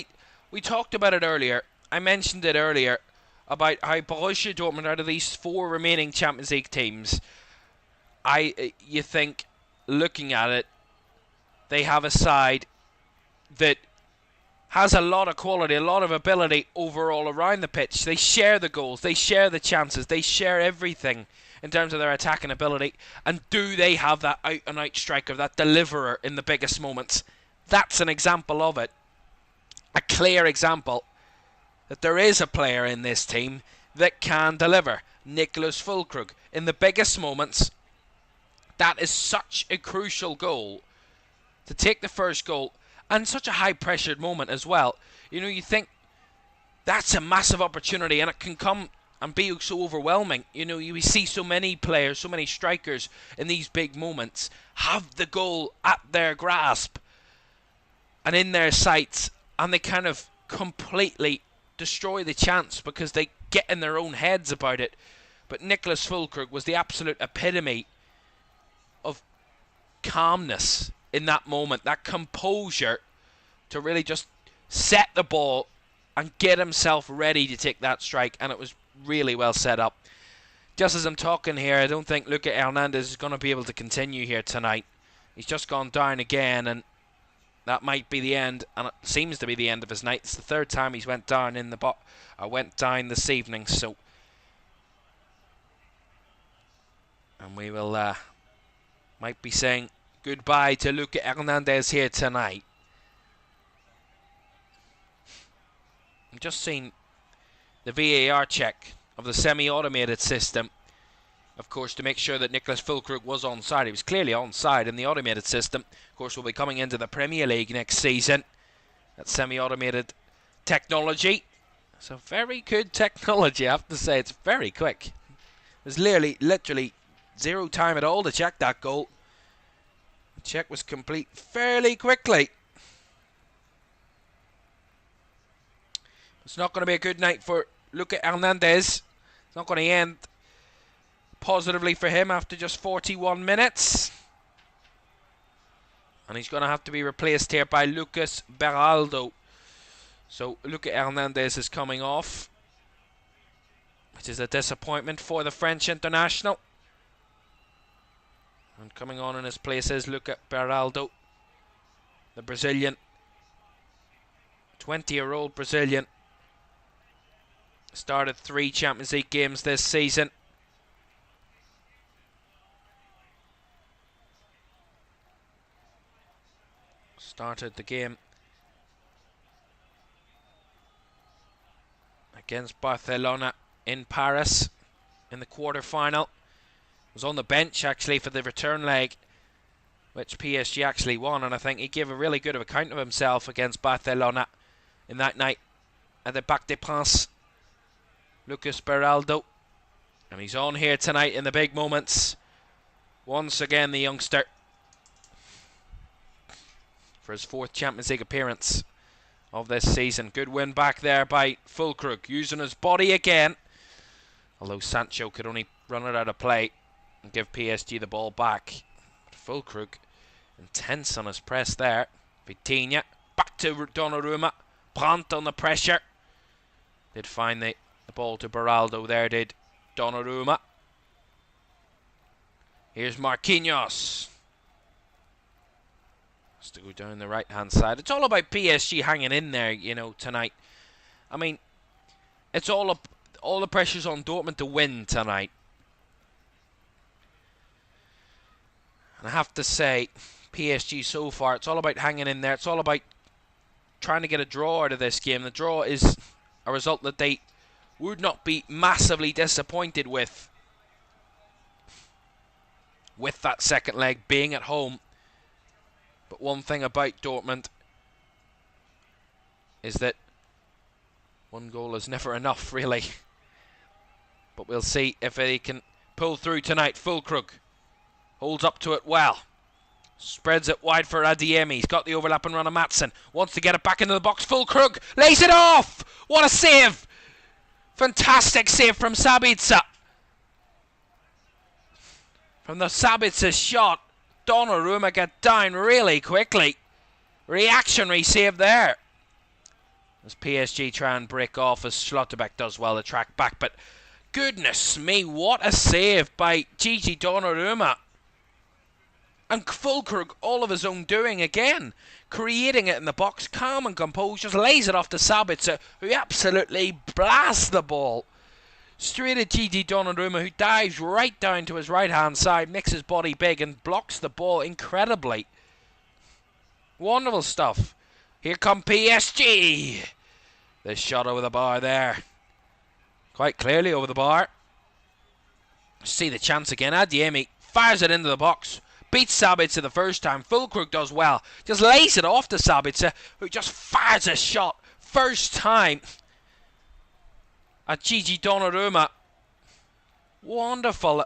A: we talked about it earlier. I mentioned it earlier about how Borussia Dortmund, out of these four remaining Champions League teams, you think, looking at it, they have a side that has a lot of quality, a lot of ability overall around the pitch. They share the goals, they share the chances, they share everything in terms of their attacking ability. And do they have that out-and-out striker, that deliverer in the biggest moments? That's an example of it. A clear example that there is a player in this team that can deliver. Nicholas Füllkrug. In the biggest moments, that is such a crucial goal. To take the first goal, and such a high-pressured moment as well. You know, you think that's a massive opportunity, and it can come and be so overwhelming. You know, you see so many players, so many strikers in these big moments have the goal at their grasp and in their sights, and they kind of completely destroy the chance because they get in their own heads about it. But Nicholas Füllkrug was the absolute epitome of calmness in that moment, that composure to really just set the ball and get himself ready to take that strike, and it was really well set up. Just as I'm talking here, I don't think Lucas Hernandez is going to be able to continue here tonight. He's just gone down again, and that might be the end, and it seems to be the end of his night. It's the third time he's went down in the went down this evening, so and we will might be saying goodbye to Lucas Hernandez here tonight. I've just seen the VAR check of the semi-automated system, of course, to make sure that Nicholas Füllkrug was onside. He was clearly onside in the automated system. Of course, we'll be coming into the Premier League next season. That semi-automated technology. It's a very good technology, I have to say. It's very quick. There's literally zero time at all to check that goal. The check was complete fairly quickly. It's not going to be a good night for Lucas Hernandez. It's not going to end positively for him after just 41 minutes. And he's going to have to be replaced here by Lucas Beraldo. So Lucas Hernandez is coming off, which is a disappointment for the French international. And coming on in his place is Lucas Beraldo, the Brazilian, 20-year-old Brazilian. Started 3 Champions League games this season. Started the game against Barcelona in Paris in the quarter-final. Was on the bench actually for the return leg, which PSG actually won, and I think he gave a really good account of himself against Barcelona in that night at the Parc des Princes. Lucas Beraldo, and he's on here tonight in the big moments. Once again, the youngster, for his 4th Champions League appearance of this season. Good win back there by Füllkrug, using his body again, although Sancho could only run it out of play and give PSG the ball back. Füllkrug, intense on his press there. Vitinha, back to Donnarumma. Brandt on the pressure. Did find the ball to Beraldo there, did Donnarumma. Here's Marquinhos. Has to go down the right-hand side. It's all about PSG hanging in there, you know, tonight. I mean, it's all the pressure's on Dortmund to win tonight. And I have to say, PSG so far, it's all about hanging in there. It's all about trying to get a draw out of this game. The draw is a result that they would not be massively disappointed with that second leg being at home. But one thing about Dortmund is that one goal is never enough, really. But we'll see if they can pull through tonight. Füllkrug holds up to it well. Spreads it wide for Adeyemi. He's got the overlap and run of Maatsen. Wants to get it back into the box. Füllkrug lays it off! What a save! Fantastic save from Sabitzer. From the Sabitzer shot, Donnarumma got down really quickly. Reactionary save there. As PSG try and break off, as Schlotterbeck does well to track back. But goodness me, what a save by Gigi Donnarumma. And Fulkrug, all of his own doing again, creating it in the box, calm and composed, just lays it off to Sabitzer, who absolutely blasts the ball straight at Gigi Donnarumma, who dives right down to his right-hand side, makes his body big and blocks the ball incredibly. Wonderful stuff. Here come PSG. This shot over the bar there. Quite clearly over the bar. See the chance again. Adeyemi fires it into the box. Beats Sabitzer the first time. Fulkrug does well. Just lays it off to Sabitzer, who just fires a shot. First time at Gigi Donnarumma. Wonderful.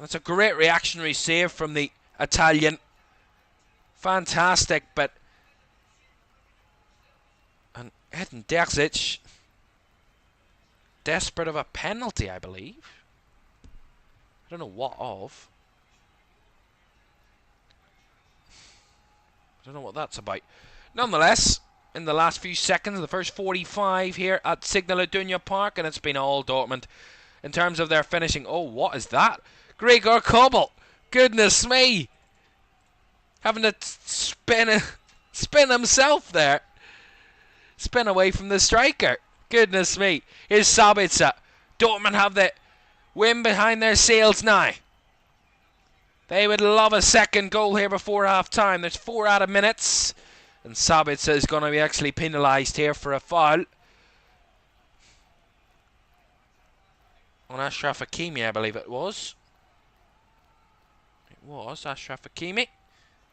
A: That's a great reactionary save from the Italian. Fantastic, but... And Edin Terzic, desperate of a penalty, I believe. I don't know what of. I don't know what that's about. Nonetheless, in the last few seconds, the first 45 here at Signal Iduna Park, and it's been all Dortmund in terms of their finishing. Oh, what is that? Gregor Kobel. Goodness me. Having to spin himself there. Spin away from the striker. Goodness me. Here's Sabitzer. Dortmund have the wind behind their sails now. They would love a second goal here before half-time. There's 4 added minutes. And Sabitzer is going to be actually penalised here for a foul. On Achraf Hakimi, I believe it was. It was Achraf Hakimi.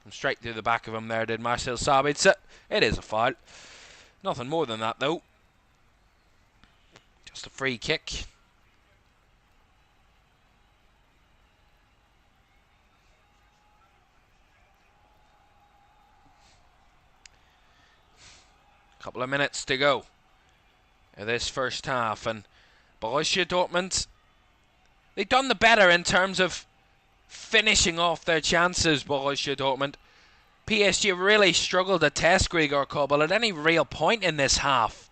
A: And straight through the back of him there did Marcel Sabitzer. It is a foul. Nothing more than that, though. Just a free kick. Couple of minutes to go in this first half, and Borussia Dortmund, they've done the better in terms of finishing off their chances. Borussia Dortmund, PSG really struggled to test Gregor Kobel at any real point in this half.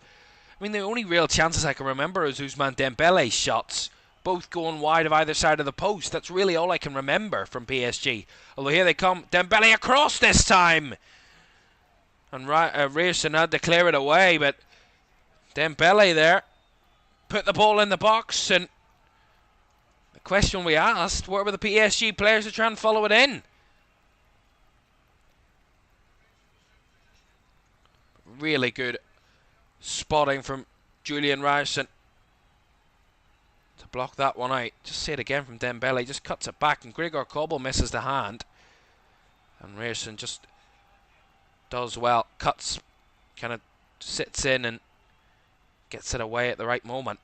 A: I mean, the only real chances I can remember is Ousmane Dembele's shots, both going wide of either side of the post. That's really all I can remember from PSG. Although here they come, Dembele across this time. And Rierson had to clear it away, but Dembele there put the ball in the box, and the question we asked, where were the PSG players to try and follow it in? Really good spotting from Julian Rierson to block that one out. Just see it again from Dembele, just cuts it back, and Gregor Kobel misses the hand. And Rierson just does well, cuts, kind of sits in and gets it away at the right moment.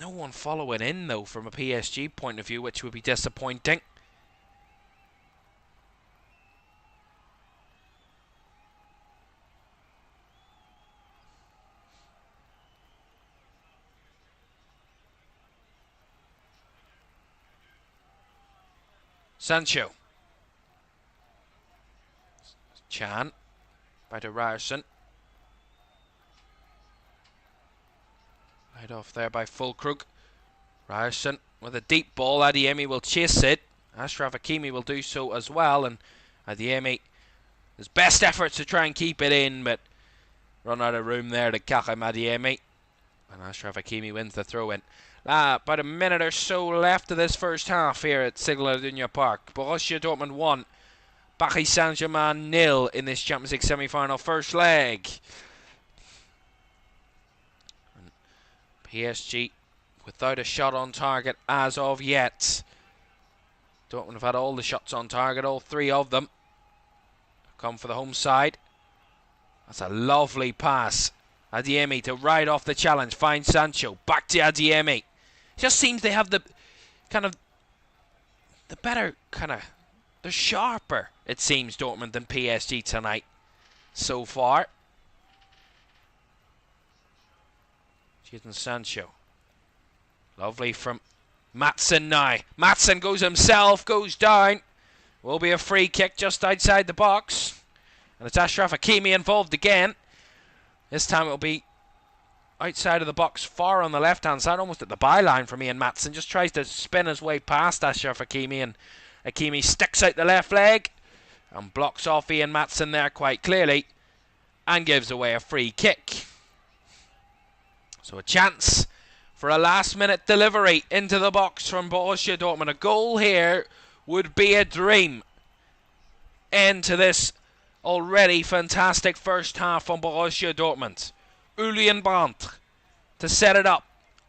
A: No one following in, though, from a PSG point of view, which would be disappointing. Sancho. Chan. By to Rierson. Right off there by Fulkrug. Rierson with a deep ball. Adeyemi will chase it. Achraf Hakimi will do so as well. And Adeyemi, his best efforts to try and keep it in, but run out of room there to Karim Adeyemi. And Achraf Hakimi wins the throw in. About a minute or so left of this first half here at Signal Iduna Park. Borussia Dortmund 1. Paris Saint-Germain 0 in this Champions League semi-final first leg. And PSG without a shot on target as of yet. Dortmund have had all the shots on target, all 3 of them. Come for the home side. That's a lovely pass. Adeyemi to ride off the challenge, finds Sancho. Back to Adeyemi. Just seems they have the kind of the better kind of, they're sharper, it seems, Dortmund than PSG tonight so far. Jadon Sancho. Lovely from Maatsen now. Maatsen goes himself, goes down. Will be a free kick just outside the box. And it's Achraf Hakimi involved again. This time it'll be outside of the box, far on the left-hand side, almost at the byline from Ian Maatsen. Just tries to spin his way past Achraf Hakimi and Hakimi sticks out the left leg and blocks off Ian Maatsen there quite clearly and gives away a free kick. So a chance for a last-minute delivery into the box from Borussia Dortmund. A goal here would be a dream end to this already fantastic first half from Borussia Dortmund. Julian Brandt to set it up.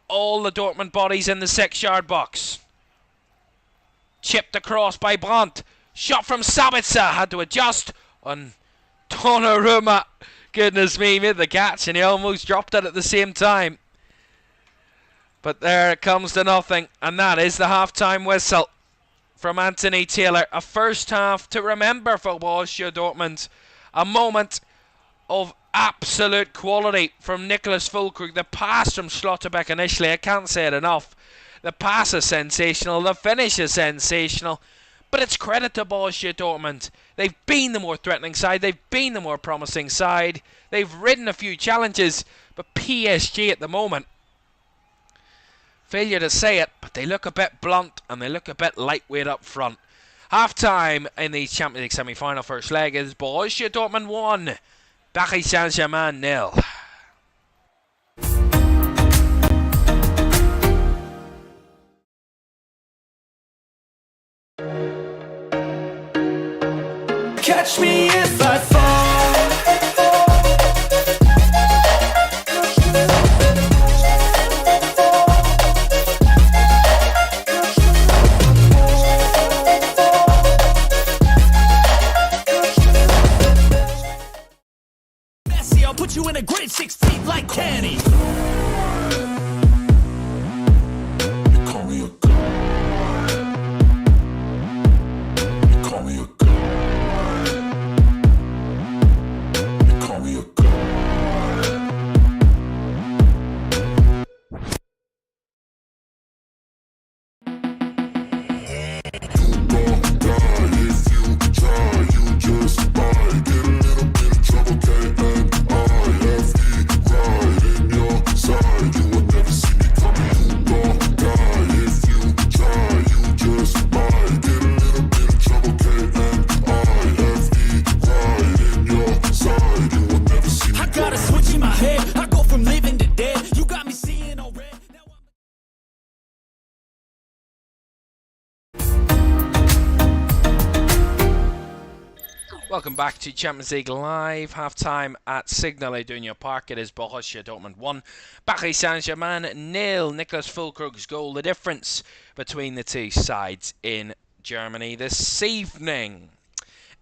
A: All the Dortmund bodies in the 6-yard box. Chipped across by Brandt. Shot from Sabitzer. Had to adjust on Donnarumma. Goodness me, made the catch and he almost dropped it at the same time. But there it comes to nothing. And that is the half-time whistle from Anthony Taylor. A first half to remember for Borussia Dortmund. A moment of absolute quality from Niklas Füllkrug. The pass from Schlotterbeck initially, I can't say it enough. The pass is sensational, the finish is sensational. But it's credit to Borussia Dortmund. They've been the more threatening side, they've been the more promising side. They've ridden a few challenges, but PSG at the moment, failure to say it, but they look a bit blunt and they look a bit lightweight up front. Half-time in the Champions League semi-final first leg is Borussia Dortmund 1, Paris Saint-Germain 0.
B: Catch me if I fall. Messi, I'll put you in a grid 6 feet like Kenny.
A: Welcome back to Champions League Live. Half-time at Signal Iduna Park. It is Borussia Dortmund 1, Paris Saint-Germain 0. Niklas Füllkrug's goal, the difference between the two sides in Germany this evening.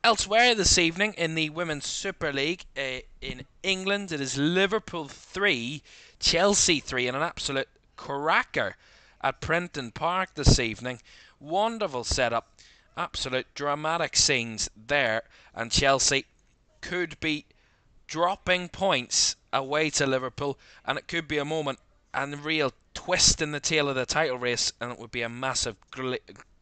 A: Elsewhere this evening in the Women's Super League in England, it is Liverpool 3, Chelsea 3 in an absolute cracker at Prenton Park this evening. Wonderful setup. Absolute dramatic scenes there, and Chelsea could be dropping points away to Liverpool, and it could be a moment and a real twist in the tail of the title race, and it would be a massive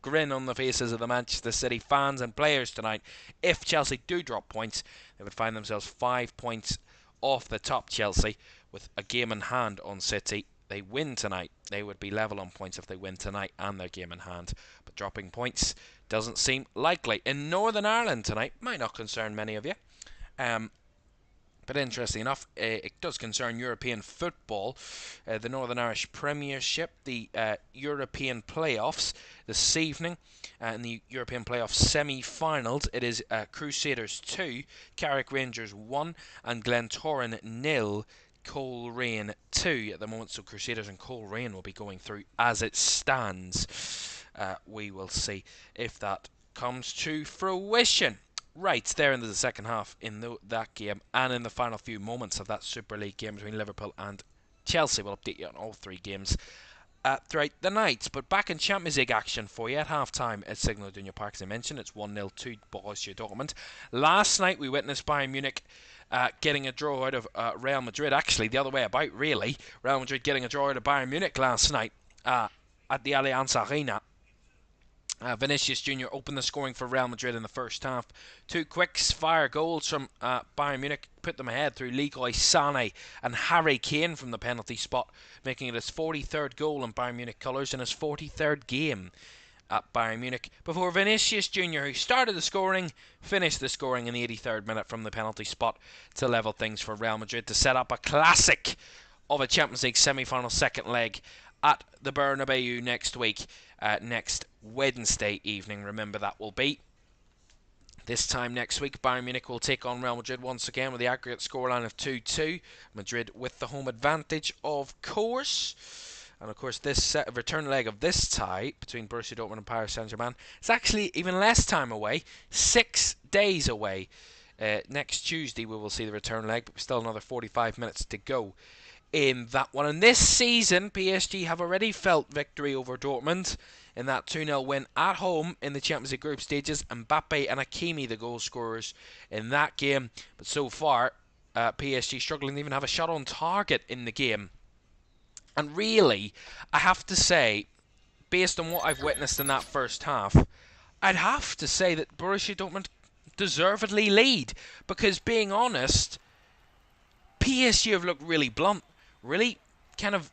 A: grin on the faces of the Manchester City fans and players tonight. If Chelsea do drop points, they would find themselves 5 points off the top Chelsea with a game in hand on City. They win tonight, they would be level on points if they win tonight and their game in hand. But dropping points doesn't seem likely. In Northern Ireland tonight, might not concern many of you. But interesting enough, it does concern European football. The Northern Irish Premiership, the European playoffs this evening. In the European playoff semi-finals, it is Crusaders 2, Carrick Rangers 1 and Glentoran 0. Coleraine 2 at the moment, so Crusaders and Coleraine will be going through as it stands. We will see if that comes to fruition. Right, there into the second half in that game and in the final few moments of that Super League game between Liverpool and Chelsea. We'll update you on all three games throughout the night. But back in Champions League action for you at half-time at Signal Iduna Park, as I mentioned. It's 1-0 to Borussia Dortmund. Last night we witnessed Bayern Munich getting a draw out of Real Madrid. Actually, the other way about, really. Real Madrid getting a draw out of Bayern Munich last night at the Allianz Arena. Vinicius Jr. opened the scoring for Real Madrid in the first half. Two quick-fire goals from Bayern Munich put them ahead through Leroy Sané and Harry Kane from the penalty spot, making it his 43rd goal in Bayern Munich colours in his 43rd game. at Bayern Munich before Vinicius Jr., who started the scoring, finished the scoring in the 83rd minute from the penalty spot to level things for Real Madrid to set up a classic of a Champions League semi-final second leg at the Bernabeu next week, next Wednesday evening. Remember, that will be. This time next week, Bayern Munich will take on Real Madrid once again with the aggregate scoreline of 2-2. Madrid with the home advantage, of course. And of course, this return leg of this tie between Borussia Dortmund and Paris Saint-Germain is actually even less time away, 6 days away. Next Tuesday we will see the return leg, but still another 45 minutes to go in that one. And this season, PSG have already felt victory over Dortmund in that 2-0 win at home in the Champions League group stages. Mbappe and Hakimi, the goal scorers in that game. But so far, PSG struggling to even have a shot on target in the game. And really, I have to say, based on what I've witnessed in that first half, I'd have to say that Borussia Dortmund deservedly lead. Because, being honest, PSG have looked really blunt. Really kind of,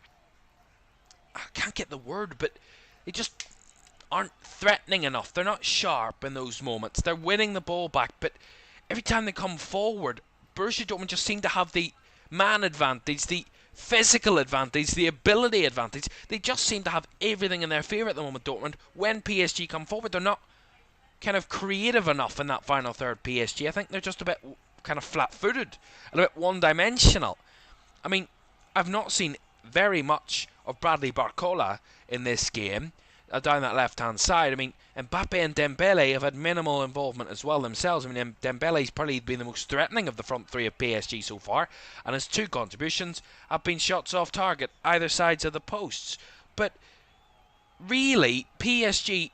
A: I can't get the word, but they just aren't threatening enough. They're not sharp in those moments. They're winning the ball back, but every time they come forward, Borussia Dortmund just seem to have the man advantage, the physical advantage, the ability advantage. They just seem to have everything in their favour at the moment, Dortmund. When PSG come forward, they're not kind of creative enough in that final third, PSG. I think they're just a bit kind of flat-footed, a bit one-dimensional. I mean, I've not seen very much of Bradley Barcola in this game, down that left-hand side. I mean, Mbappe and Dembele have had minimal involvement as well themselves. I mean, Dembele's probably been the most threatening of the front three of PSG so far, and his 2 contributions have been shots off target, either sides of the posts. But really, PSG,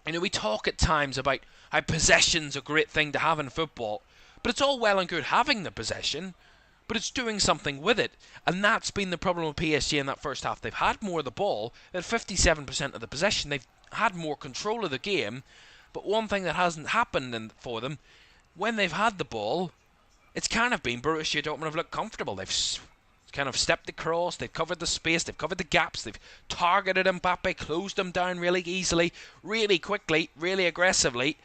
A: you know, we talk at times about how possession's a great thing to have in football, but it's all well and good having the possession, but it's doing something with it. And that's been the problem with PSG in that first half. They've had more of the ball, at 57% of the possession. They've had more control of the game, but one thing that hasn't happened for them, when they've had the ball, it's kind of been Borussia Dortmund have looked comfortable. They've kind of stepped across, they've covered the space, they've covered the gaps, they've targeted Mbappe, closed him down really easily, really quickly, really aggressively.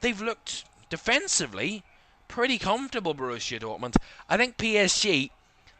A: They've looked defensively pretty comfortable, Borussia Dortmund. I think PSG,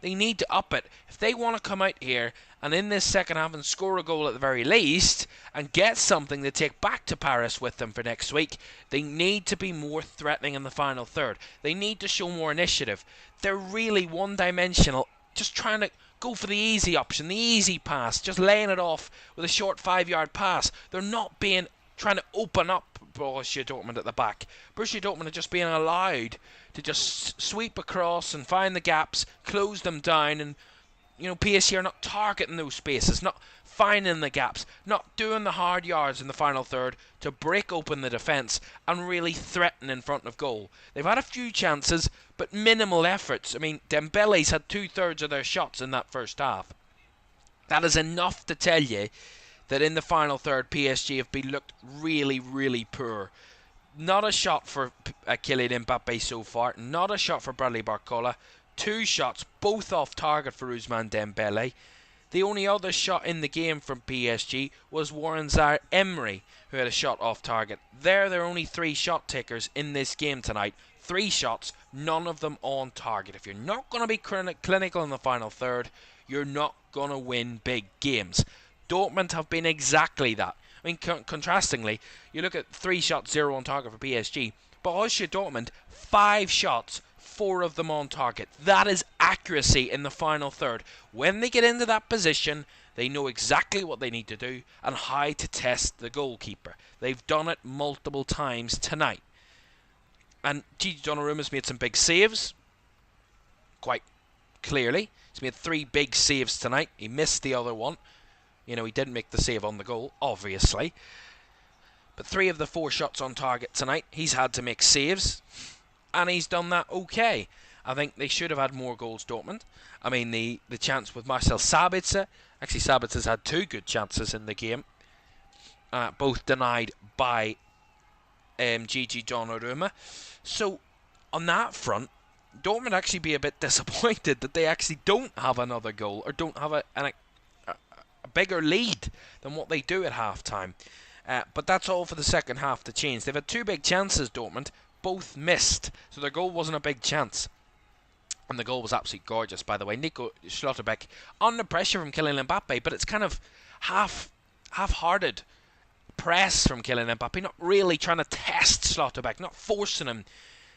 A: they need to up it. If they want to come out here and in this second half and score a goal at the very least and get something to take back to Paris with them for next week, they need to be more threatening in the final third. They need to show more initiative. They're really one-dimensional, just trying to go for the easy option, the easy pass, just laying it off with a short 5-yard pass. They're not trying to open up Borussia Dortmund at the back. Borussia Dortmund are just being allowed to just sweep across and find the gaps, close them down, and you know, PSG are not targeting those spaces, not finding the gaps, not doing the hard yards in the final third to break open the defence and really threaten in front of goal. They've had a few chances, but minimal efforts. I mean, Dembele's had 2/3 of their shots in that first half. That is enough to tell you that in the final third, PSG have been looked really, really poor. Not a shot for Kylian Mbappe so far. Not a shot for Bradley Barcola. 2 shots, both off target for Ousmane Dembele. The only other shot in the game from PSG was Warren Zaïre-Emery, who had a shot off target. There are only 3 shot takers in this game tonight. 3 shots, none of them on target. If you're not going to be clinical in the final third, you're not going to win big games. Dortmund have been exactly that. I mean, contrastingly, you look at 3 shots, 0 on target for PSG, but Borussia Dortmund, 5 shots, 4 of them on target. That is accuracy in the final third. When they get into that position, they know exactly what they need to do and how to test the goalkeeper. They've done it multiple times tonight. And Gigi Donnarumma's made some big saves, quite clearly. He's made 3 big saves tonight. He missed the other one. You know, he didn't make the save on the goal, obviously. But 3 of the 4 shots on target tonight, he's had to make saves. And he's done that okay. I think they should have had more goals, Dortmund. I mean, the chance with Marcel Sabitzer. Actually, Sabitzer's had 2 good chances in the game. Both denied by Gigi Donnarumma. So, on that front, Dortmund actually be a bit disappointed that they actually don't have another goal or don't have a bigger lead than what they do at half-time. But that's all for the second half to change. They've had two big chances, Dortmund, both missed, so their goal wasn't a big chance. And the goal was absolutely gorgeous, by the way. Nico Schlotterbeck under pressure from Kylian Mbappe, but it's kind of half-hearted press from Kylian Mbappe, not really trying to test Schlotterbeck, not forcing him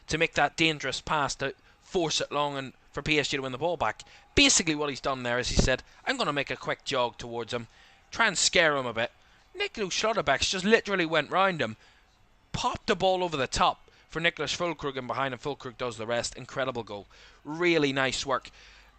A: to make that dangerous pass to force it long and for PSG to win the ball back. Basically what he's done there is he said, I'm going to make a quick jog towards him, try and scare him a bit. Nico Schlotterbeck just literally went round him, popped the ball over the top for Niklas Füllkrug, and behind him Füllkrug does the rest. Incredible goal. Really nice work.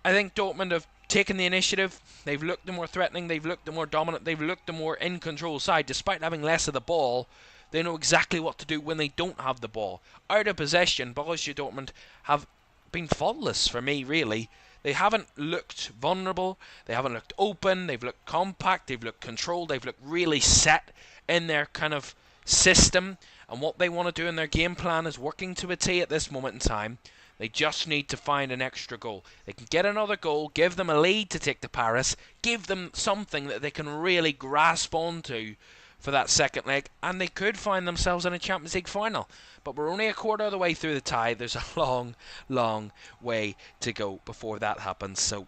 A: I think Dortmund have taken the initiative. They've looked the more threatening, they've looked the more dominant, they've looked the more in control side. Despite having less of the ball, they know exactly what to do when they don't have the ball. Out of possession, Borussia Dortmund have been faultless for me, really. They haven't looked vulnerable, they haven't looked open, they've looked compact, they've looked controlled, they've looked really set in their kind of system, and what they want to do in their game plan is working to a T at this moment in time. They just need to find an extra goal. They can get another goal, give them a lead to take to Paris, give them something that they can really grasp onto for that second leg, and they could find themselves in a Champions League final. But we're only a quarter of the way through the tie. There's a long, long way to go before that happens. So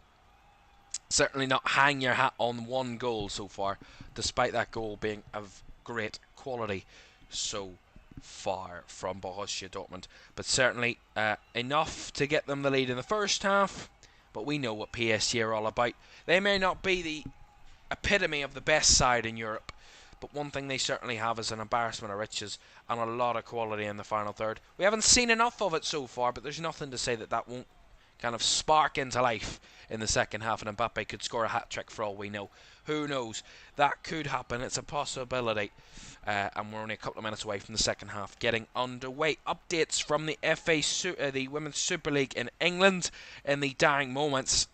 A: certainly not hang your hat on one goal so far, despite that goal being of great quality so far from Borussia Dortmund. But certainly enough to get them the lead in the first half. But we know what PSG are all about. They may not be the epitome of the best side in Europe, but one thing they certainly have is an embarrassment of riches and a lot of quality in the final third. We haven't seen enough of it so far, but there's nothing to say that that won't kind of spark into life in the second half, and Mbappe could score a hat-trick for all we know. Who knows? That could happen. It's a possibility. And we're only a couple of minutes away from the second half getting underway. Updates from the the Women's Super League in England in the dying moments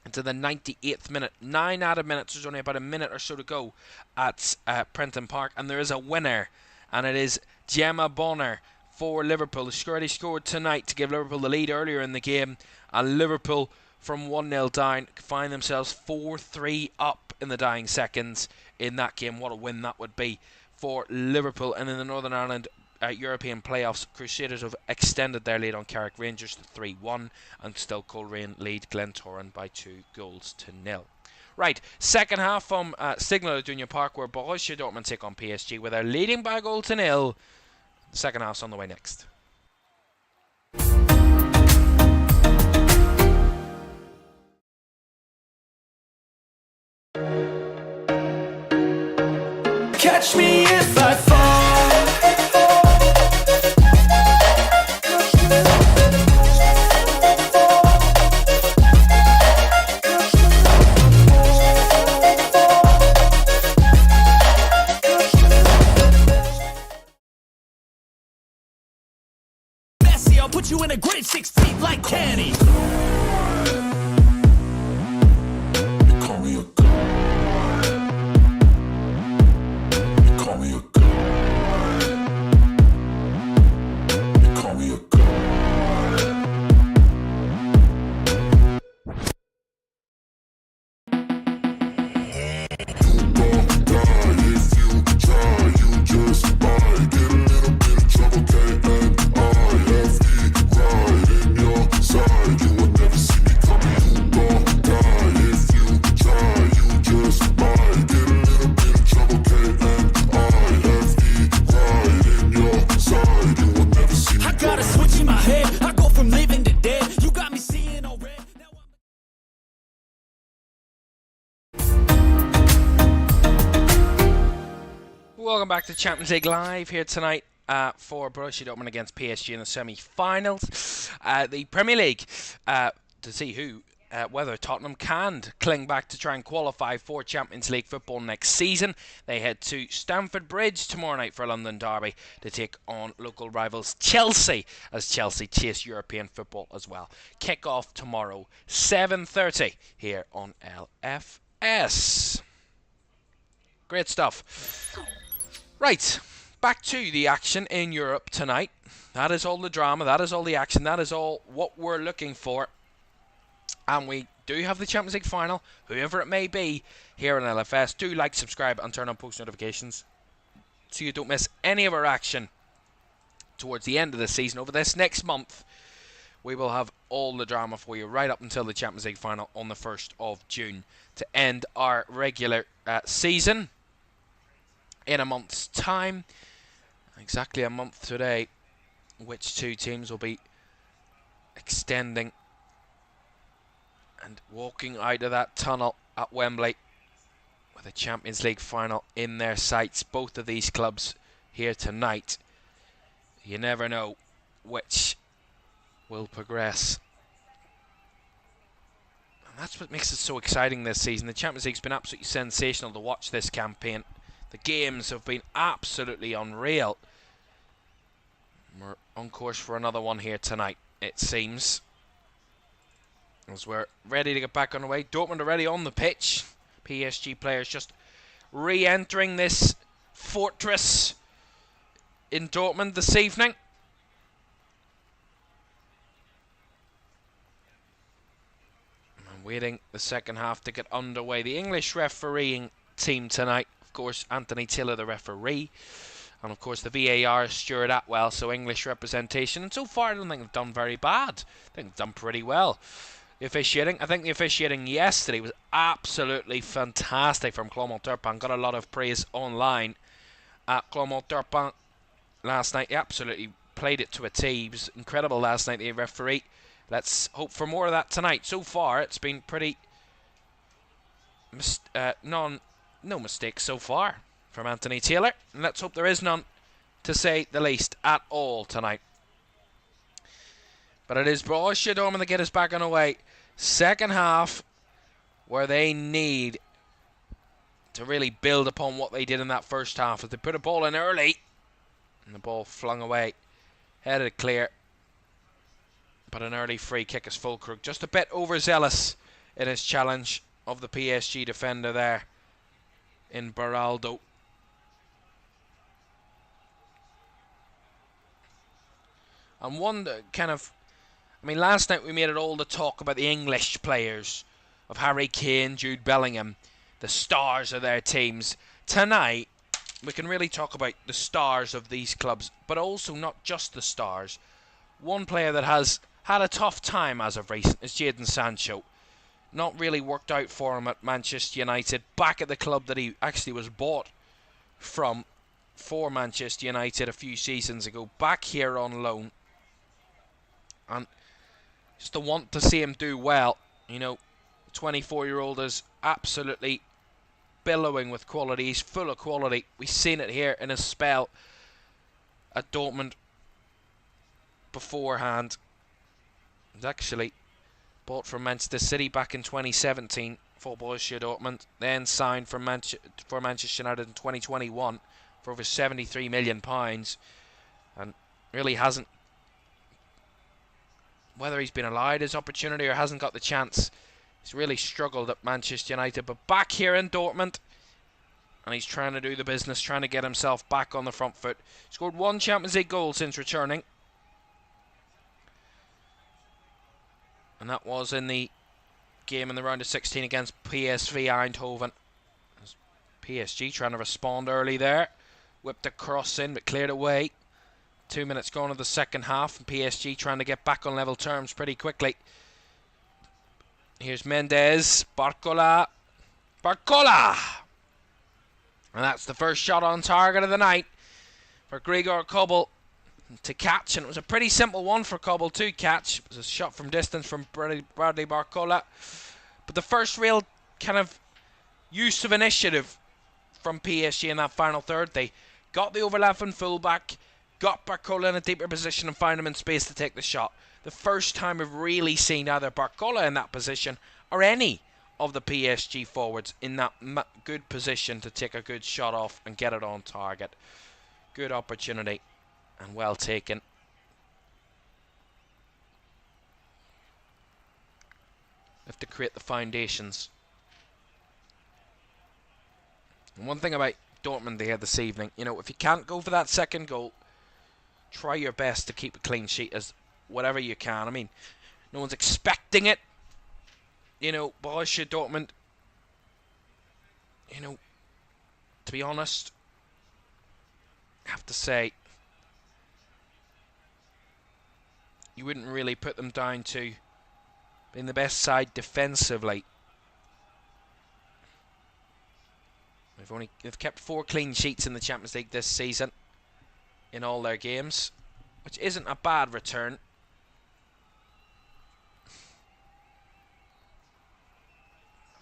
A: into the 98th minute. 9 added minutes. There's only about a minute or so to go at Prenton Park, and there is a winner, and it is Gemma Bonner for Liverpool. She already scored tonight to give Liverpool the lead earlier in the game, and Liverpool from 1-0 down find themselves 4-3 up in the dying seconds in that game. What a win that would be for Liverpool. And in the Northern Ireland European playoffs, Crusaders have extended their lead on Carrick Rangers to 3-1, and still Coleraine lead Glentoran by 2-0. Right, second half from Signal Iduna Park, where Borussia Dortmund take on PSG, where they're leading by a goal to nil. The second half's on the way next.
B: Catch me if I fall. Messi, I'll put you in a grade 6 feet like Kenny.
A: Welcome back to Champions League Live here tonight for Borussia Dortmund against PSG in the semi-finals. The Premier League, to see whether Tottenham can cling back to try and qualify for Champions League football next season. They head to Stamford Bridge tomorrow night for a London derby to take on local rivals Chelsea, as Chelsea chase European football as well. Kick-off tomorrow, 7:30 here on LFS. Great stuff. Right, back to the action in Europe tonight. That is all the drama, that is all the action, that is all what we're looking for And we do have the Champions League final, whoever it may be, here on LFS. Do like, subscribe, and turn on post notifications so you don't miss any of our action towards the end of the season. Over this next month, we will have all the drama for you right up until the Champions League final on the 1st of June to end our regular season in a month's time. Exactly a month today, which two teams will be extending and walking out of that tunnel at Wembley with a Champions League final in their sights. Both of these clubs here tonight. You never know which will progress. And that's what makes it so exciting this season. The Champions League's been absolutely sensational to watch this campaign. The games have been absolutely unreal. We're on course for another one here tonight, it seems, as we're ready to get back on the way. Dortmund already on the pitch. PSG players just re-entering this fortress in Dortmund this evening. And waiting the second half to get underway. The English refereeing team tonight, of course, Anthony Taylor, the referee. And of course the VAR, Stuart Atwell, so English representation. And so far I don't think they've done very bad. I think they've done pretty well. The officiating, I think the officiating yesterday was absolutely fantastic from Clermont-Turpin. Got a lot of praise online at Clermont-Turpin last night. He absolutely played it to a T. He was incredible last night, the referee. Let's hope for more of that tonight. So far it's been pretty no mistakes so far from Anthony Taylor, and let's hope there is none, to say the least, at all tonight. But it is Borussia Dortmund that get us back on the way. Second half, where they need to really build upon what they did in that first half, as they put a ball in early, and the ball flung away, headed clear. But an early free kick is Fulkrug, just a bit overzealous in his challenge of the PSG defender there in Beraldo. And one kind of, I mean, last night we made it all the talk about the English players of Harry Kane, Jude Bellingham, the stars of their teams. Tonight, we can really talk about the stars of these clubs, but also not just the stars. One player that has had a tough time as of recent is Jadon Sancho. Not really worked out for him at Manchester United, back at the club that he actually was bought from for Manchester United a few seasons ago, back here on loan. And just to want to see him do well. You know, 24-year-old is absolutely billowing with quality. He's full of quality. We've seen it here in his spell at Dortmund beforehand. He's actually bought from Manchester City back in 2017 for Borussia Dortmund. Then signed for Manchester United in 2021 for over £73 million. And really hasn't, whether he's been allowed his opportunity or hasn't got the chance, he's really struggled at Manchester United. But back here in Dortmund, and he's trying to do the business, trying to get himself back on the front foot. Scored one Champions League goal since returning, and that was in the game in the round of 16 against PSV Eindhoven. PSG trying to respond early there. Whipped a cross in, but cleared away. 2 minutes gone of the second half, and PSG trying to get back on level terms pretty quickly. Here's Mendes, Barcola. And that's the first shot on target of the night for Gregor Kobel to catch, and it was a pretty simple one for Kobel to catch. It was a shot from distance from Bradley Barcola. But the first real kind of use of initiative from PSG in that final third. They got the overlap in fullback, got Barcola in a deeper position and found him in space to take the shot. The first time we've really seen either Barcola in that position or any of the PSG forwards in that good position to take a good shot off and get it on target. Good opportunity and well taken. Have to create the foundations. And one thing about Dortmund here this evening, you know, if you can't go for that second goal, try your best to keep a clean sheet as whatever you can. I mean, no one's expecting it, Borussia Dortmund, to be honest, I have to say, you wouldn't really put them down to being the best side defensively. They've kept 4 clean sheets in the Champions League this season in all their games, which isn't a bad return.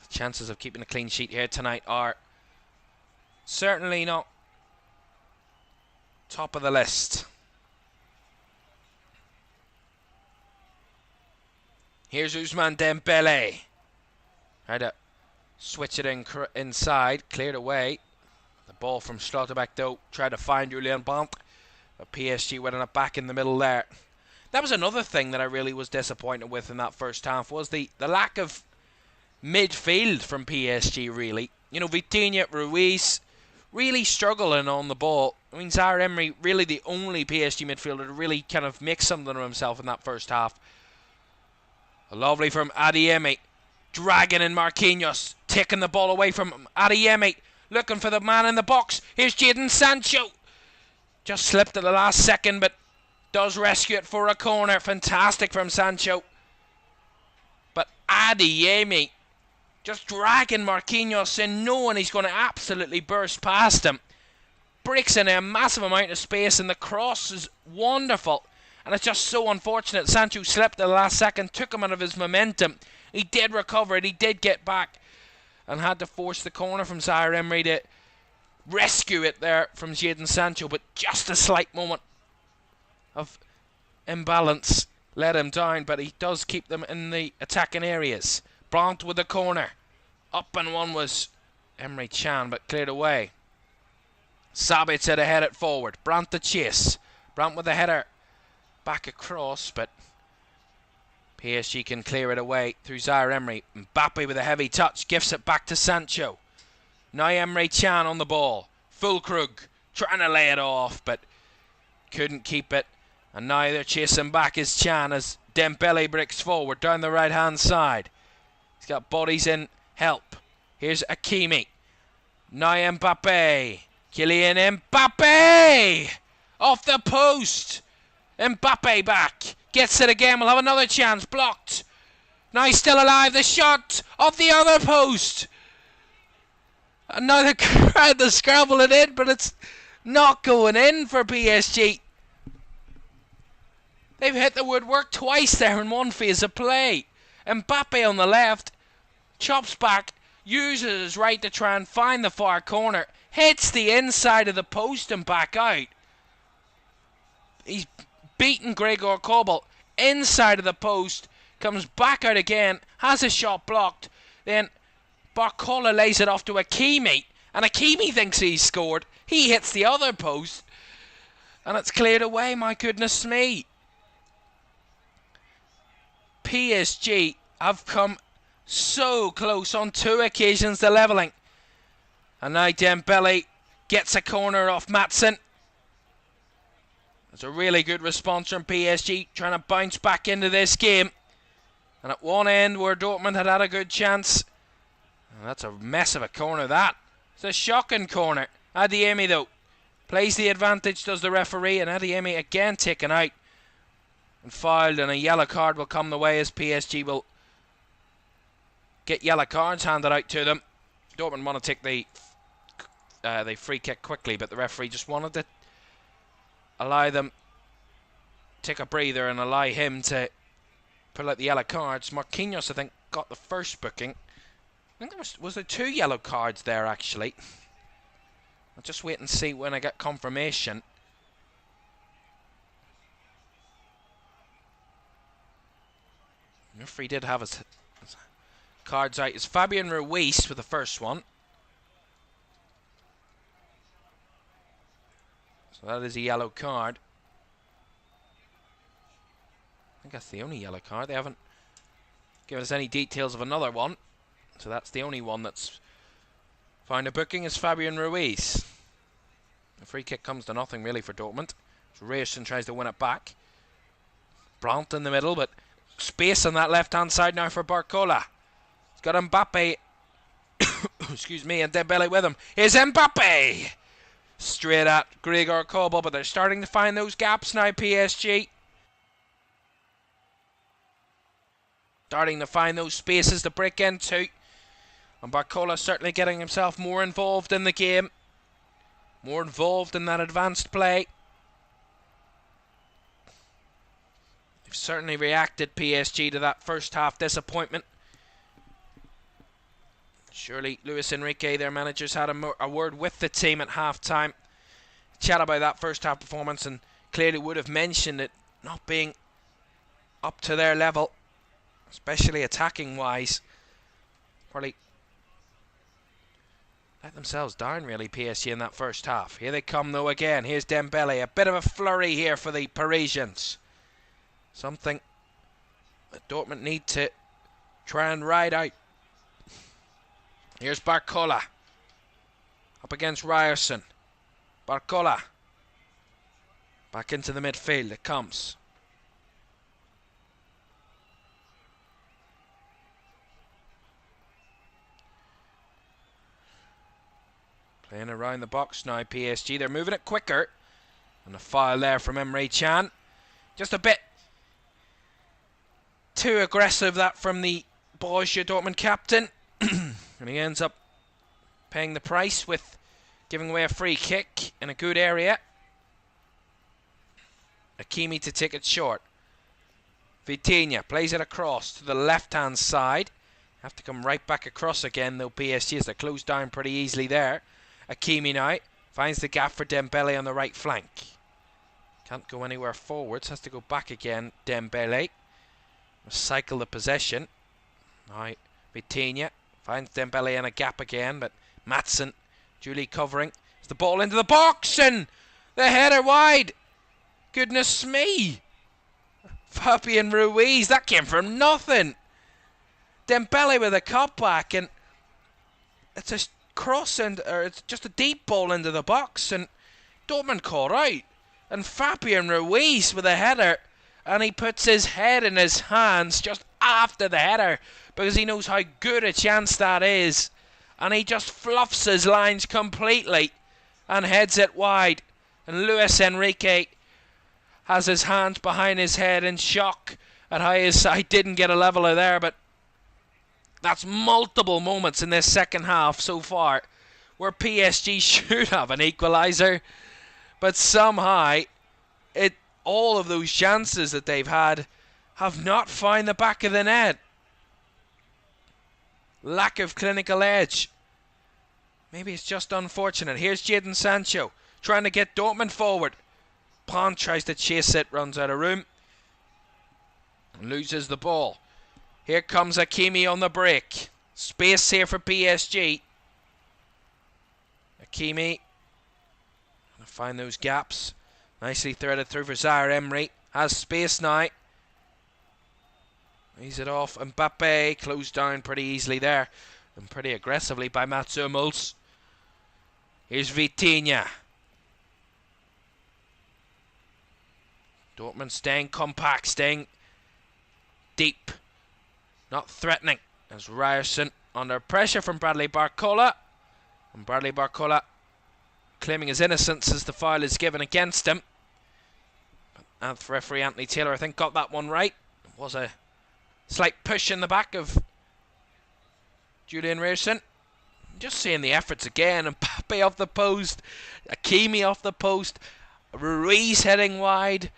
A: The chances of keeping a clean sheet here tonight are certainly not top of the list. Here's Ousmane Dembele. Tried to switch it inside, cleared away. The ball from Schlotterbeck though, tried to find Julian Brandt, but PSG winning it back in the middle there. That was another thing that I really was disappointed with in that first half, was the lack of midfield from PSG, really. Vitinha, Ruiz really struggling on the ball. I mean, Zaire Emery, really the only PSG midfielder to really kind of make something of himself in that first half. Lovely from Adeyemi, dragging in Marquinhos, taking the ball away from Adeyemi, looking for the man in the box. Here's Jadon Sancho. Just slipped at the last second, but does rescue it for a corner. Fantastic from Sancho. But Adeyemi just dragging Marquinhos in, knowing he's going to absolutely burst past him. Breaks in a massive amount of space, and the cross is wonderful. And it's just so unfortunate. Sancho slipped at the last second, took him out of his momentum. He did recover it, he did get back, and had to force the corner from Zaire Emery to rescue it there from Jadon Sancho. But just a slight moment of imbalance let him down, but he does keep them in the attacking areas. Brandt with the corner. Up and one was Emre Can, but cleared away. Sabitzer to head it forward. Brandt the chase. Brandt with the header back across, but PSG can clear it away through Zaire Emery. Mbappe with a heavy touch, gifts it back to Sancho. Now Emre Can on the ball. Füllkrug trying to lay it off, but couldn't keep it. And now they're chasing back as Can, as Dembele bricks forward down the right hand side. He's got bodies in help. Here's Hakimi. Now Mbappe. Kylian Mbappe! Off the post! Mbappe back. Gets it again. We'll have another chance. Blocked. Now he's still alive. The shot off the other post. And now the crowd are scrabbling in, but it's not going in for PSG. They've hit the woodwork twice there in one phase of play. Mbappe on the left. Chops back. Uses his right to try and find the far corner. Hits the inside of the post and back out. He's beaten Gregor Kobel inside of the post, comes back out again, has a shot blocked, then Barcola lays it off to Hakimi, and Hakimi thinks he's scored. He hits the other post, and it's cleared away. My goodness me. PSG have come so close on 2 occasions to levelling, and now Dembele gets a corner off Maatsen. It's a really good response from PSG, trying to bounce back into this game. And at one end where Dortmund had a good chance. And that's a mess of a corner, that. It's a shocking corner. Adeyemi, though, plays the advantage, does the referee. And Adeyemi again taken out and fouled. And a yellow card will come the way as PSG will get yellow cards handed out to them. Dortmund want to take the free kick quickly, but the referee just wanted to allow them take a breather and allow him to pull out the yellow cards. Marquinhos, I think, got the first booking. I think was there 2 yellow cards there, actually. I'll just wait and see when I get confirmation. The referee did have his cards out. It's Fabian Ruiz with the first one. So that is a yellow card. I think that's the only yellow card. They haven't given us any details of another one. So that's the only one that's found a booking, is Fabian Ruiz. The free kick comes to nothing really for Dortmund. So Reierson tries to win it back. Brandt in the middle, but space on that left hand side now for Barcola. got Mbappe. Excuse me, and Dembele with him. Here's Mbappe! Straight at Gregor Kobel, but they're starting to find those gaps now, PSG. Starting to find those spaces to break into. And Barcola certainly getting himself more involved in the game. More involved in that advanced play. They've certainly reacted, PSG, to that first half disappointment. Surely Luis Enrique, their managers, had a word with the team at half-time. Chat about that first half performance and clearly would have mentioned it not being up to their level, especially attacking-wise. Probably let themselves down, really, PSG, in that first half. Here they come, though, again. Here's Dembele. A bit of a flurry here for the Parisians. Something that Dortmund need to try and ride out. Here's Barcola. Up against Ryerson. Barcola. Back into the midfield. It comes. Playing around the box now, PSG. They're moving it quicker. And a foul there from Emre Can. Just a bit too aggressive, that from the Borussia Dortmund captain. And he ends up paying the price with giving away a free kick in a good area. Hakimi to take it short. Vitinha plays it across to the left-hand side. Have to come right back across again, though, PSG, as they're closed down pretty easily there. Hakimi now finds the gap for Dembele on the right flank. Can't go anywhere forwards, has to go back again, Dembele. Cycle the possession. Now Vitinha finds Dembele in a gap again, but Maatsen duly covering. It's the ball into the box and the header wide. Goodness me. Fabian Ruiz, that came from nothing. Dembele with a cutback, and it's a cross, or it's just a deep ball into the box, and Dortmund caught out. And Fabian Ruiz with a header, and he puts his head in his hands just after the header because he knows how good a chance that is, and he just fluffs his lines completely and heads it wide. And Luis Enrique has his hands behind his head in shock at how his side didn't get a leveller there, but that's multiple moments in this second half so far where PSG should have an equaliser, but somehow all of those chances that they've had have not found the back of the net. Lack of clinical edge. Maybe it's just unfortunate. Here's Jadon Sancho trying to get Dortmund forward. Pond tries to chase it, runs out of room, and loses the ball. Here comes Hakimi on the break. Space here for PSG. Hakimi gonna find those gaps. Nicely threaded through for Zaire Emery. Has space now. Ease it off. Mbappe closed down pretty easily there, and pretty aggressively by Mats Hummels. Here's Vitinha. Dortmund staying compact, staying deep, not threatening, as Ryerson under pressure from Bradley Barcola, and Bradley Barcola claiming his innocence as the foul is given against him. But referee Anthony Taylor, I think, got that one right. It was a slight push in the back of Julian Ryerson. Just seeing the efforts again. Mbappe off the post, Hakimi off the post, Ruiz heading wide.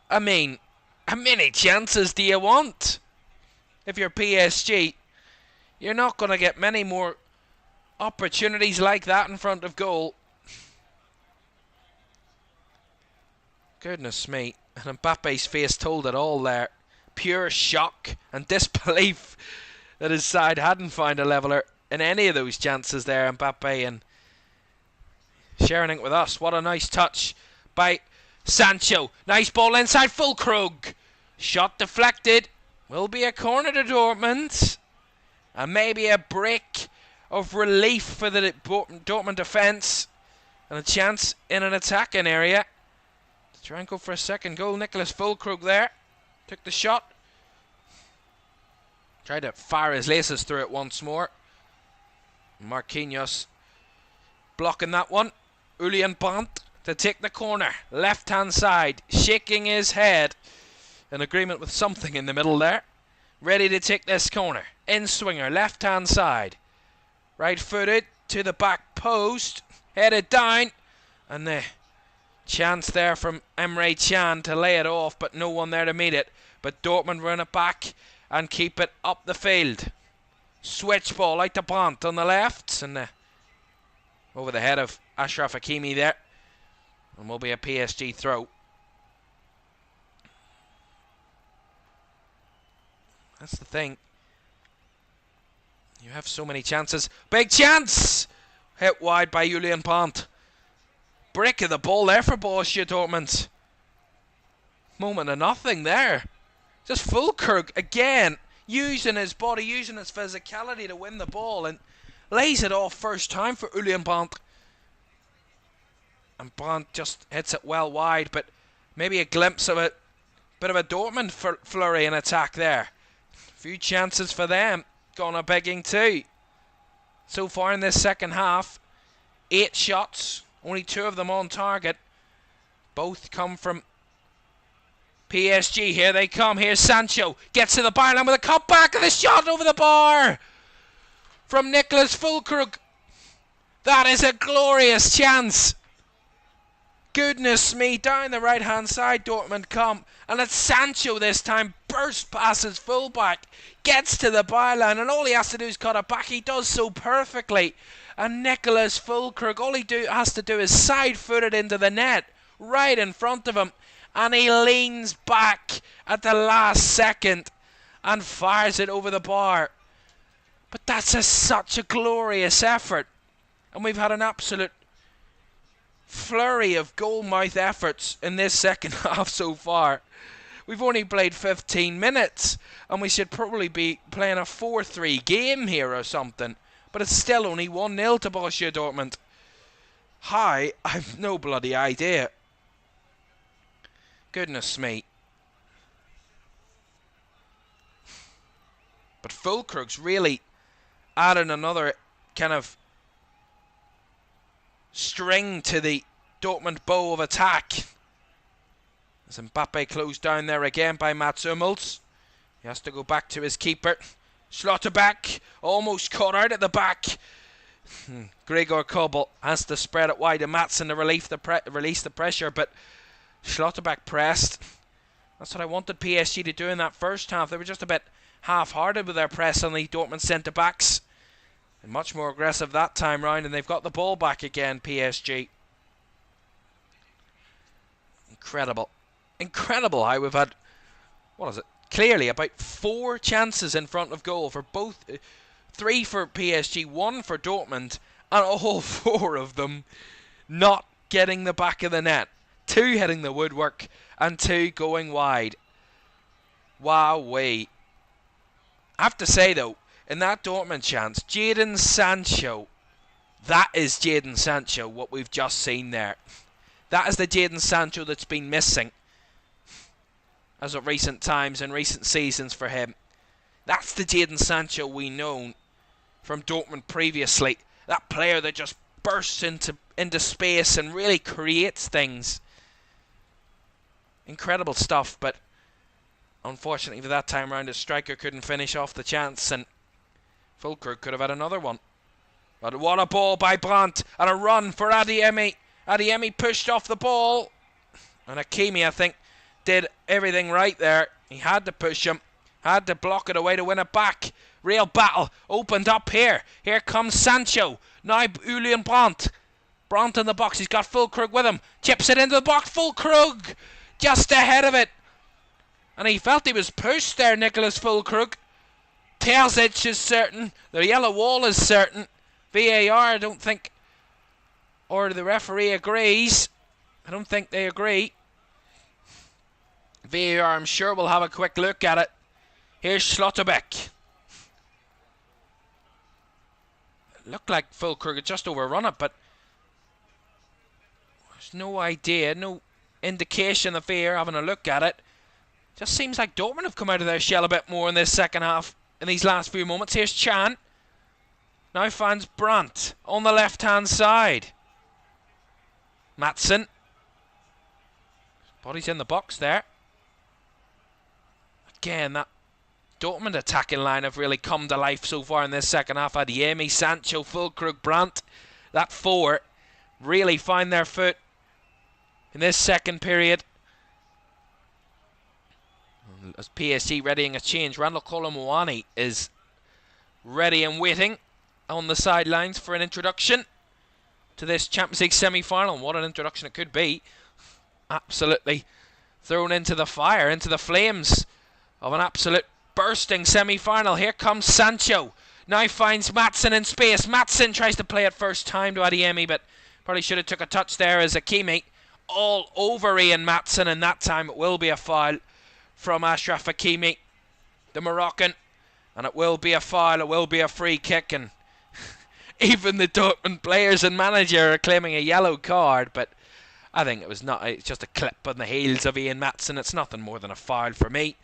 A: I mean, how many chances do you want? If you're PSG, you're not going to get many more opportunities like that in front of goal. Goodness me. And Mbappe's face told it all there. Pure shock and disbelief that his side hadn't found a leveller in any of those chances there, Mbappe, and sharing it with us. What a nice touch by Sancho. Nice ball inside Füllkrug. Shot deflected. Will be a corner to Dortmund. And maybe a break of relief for the Dortmund defence. And a chance in an attacking area to try and go for a second goal. Nicholas Füllkrug there. Took the shot. Tried to fire his laces through it once more. Marquinhos blocking that one. Julian Brandt to take the corner. Left hand side, shaking his head in agreement with something in the middle there. Ready to take this corner. In swinger, left hand side. Right footed to the back post. Headed down. And the chance there from Emre Can to lay it off, but no one there to meet it. But Dortmund run it back and keep it up the field. Switch ball out to Brandt on the left. And over the head of Ashraf Hakimi there. And will be a PSG throw. That's the thing. You have so many chances. Big chance! Hit wide by Julian Brandt. Break of the ball there for Borussia Dortmund. Moment of nothing there. Just Füllkrug again, using his body, using his physicality to win the ball, and lays it off first time for Julian Brandt. And Brandt just hits it well wide, but maybe a glimpse of a bit of a Dortmund flurry in attack there. Few chances for them. Gone a begging too. So far in this second half, 8 shots, only 2 of them on target. Both come from PSG. Here they come. Here's Sancho. Gets to the byline with a cutback and the shot over the bar from Nicholas Füllkrug. That is a glorious chance. Goodness me, down the right hand side Dortmund come, and it's Sancho this time, burst past his fullback, gets to the byline, and all he has to do is cut it back. He does so perfectly, and Nicholas Füllkrug, all he has to do is side foot it into the net right in front of him, and he leans back at the last second and fires it over the bar. But that's such a glorious effort, and we've had an absolute flurry of goal-mouth efforts in this second half so far. We've only played 15 minutes, and we should probably be playing a 4-3 game here or something. But it's still only 1-0 to Borussia Dortmund. How? I've no bloody idea. Goodness me. But Füllkrug's really added another kind of string to the Dortmund bow of attack. As Mbappe closed down there again by Mats Hummels. He has to go back to his keeper. Schlotterbeck almost caught out at the back. Gregor Kobel has to spread it wide to Matson to release the pressure, but Schlotterbeck pressed. That's what I wanted PSG to do in that first half. They were just a bit half-hearted with their press on the Dortmund centre-backs. And much more aggressive that time round, and they've got the ball back again, PSG. Incredible. Incredible how we've had, what is it, clearly about 4 chances in front of goal for both, 3 for PSG, 1 for Dortmund, and all 4 of them not getting the back of the net. 2 hitting the woodwork, and 2 going wide. Wowee. I have to say though, in that Dortmund chance, Jadon Sancho, that is Jadon Sancho, what we've just seen there. That is the Jadon Sancho that's been missing as of recent times and recent seasons for him. That's the Jadon Sancho we known from Dortmund previously. That player that just bursts into space and really creates things. Incredible stuff, but unfortunately for that time round, his striker couldn't finish off the chance, and Füllkrug could have had another one. But what a ball by Brandt, and a run for Adeyemi. Adeyemi pushed off the ball, and Hakimi, I think, did everything right there. He had to push him, had to block it away to win it back. Real battle opened up here. Here comes Sancho. Now Julian Brandt. Brandt in the box. He's got Füllkrug with him. Chips it into the box. Füllkrug just ahead of it. And he felt he was pushed there, Nicholas Füllkrug. Terzic is certain. The yellow wall is certain. VAR, I don't think, or the referee agrees. I don't think they agree. VAR, I'm sure, will have a quick look at it. Here's Schlotterbeck. It looked like Füllkrug had just overrun it, but there's no idea, no indication of VAR having a look at it. Just seems like Dortmund have come out of their shell a bit more in this second half. in these last few moments. Here's Chan. Now finds Brandt on the left-hand side. Maatsen. Body's in the box there. Again, that Dortmund attacking line have really come to life so far in this second half. Adeyemi, Sancho, Füllkrug, Brandt. That four really find their foot in this second period. As PSG readying a change, Randall Colomwani is ready and waiting on the sidelines for an introduction to this Champions League semi-final. What an introduction it could be. Absolutely thrown into the fire, into the flames of an absolute bursting semi-final. Here comes Sancho. Now finds Maatsen in space. Maatsen tries to play it first time to Adeyemi, but probably should have took a touch there as Hakimi all over Ian Maatsen, and that time it will be a foul from Achraf Hakimi, the Moroccan, and it will be a foul, it will be a free kick, and even the Dortmund players and manager are claiming a yellow card, but I think it was not. It's just a clip on the heels of Ian Maatsen. It's nothing more than a foul for me.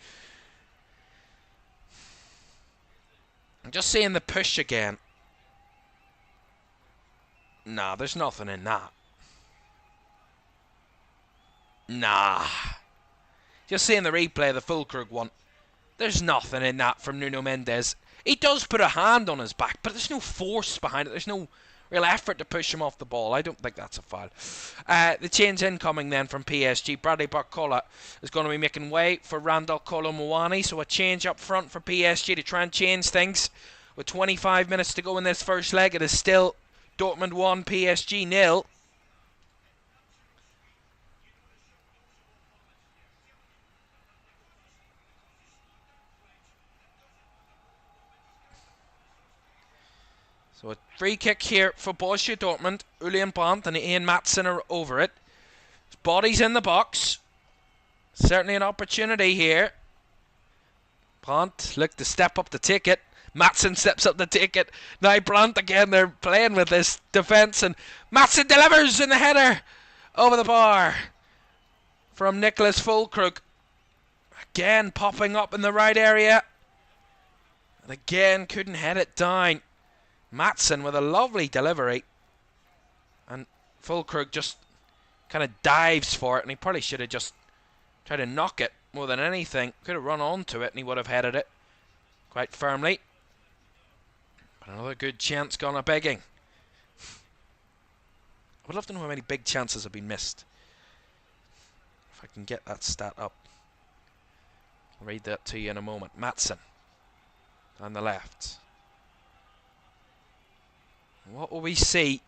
A: I'm just seeing the push again. Nah, there's nothing in that. Nah. Just seeing the replay of the Füllkrug one. There's nothing in that from Nuno Mendes. He does put a hand on his back, but there's no force behind it. There's no real effort to push him off the ball. I don't think that's a foul. The change incoming then from PSG. Bradley Barcola is going to be making way for Randall Colomwani. So a change up front for PSG to try and change things. With 25 minutes to go in this first leg, it is still Dortmund 1, PSG 0. So a free kick here for Borussia Dortmund. Julian Brandt and Ian Maatsen are over it. His body's in the box. Certainly an opportunity here. Brandt looked to step up to take it. Maatsen steps up to take it. Now Brandt again, they're playing with this defence, and Maatsen delivers in the header over the bar from Nicholas Füllkrug. Again popping up in the right area. And again couldn't head it down. Maatsen with a lovely delivery, and Füllkrug just kind of dives for it, and he probably should have just tried to knock it more than anything. Could have run onto it and he would have headed it quite firmly. But another good chance gone a begging. I would love to know how many big chances have been missed. If I can get that stat up. I'll read that to you in a moment. Maatsen on the left. What will we see?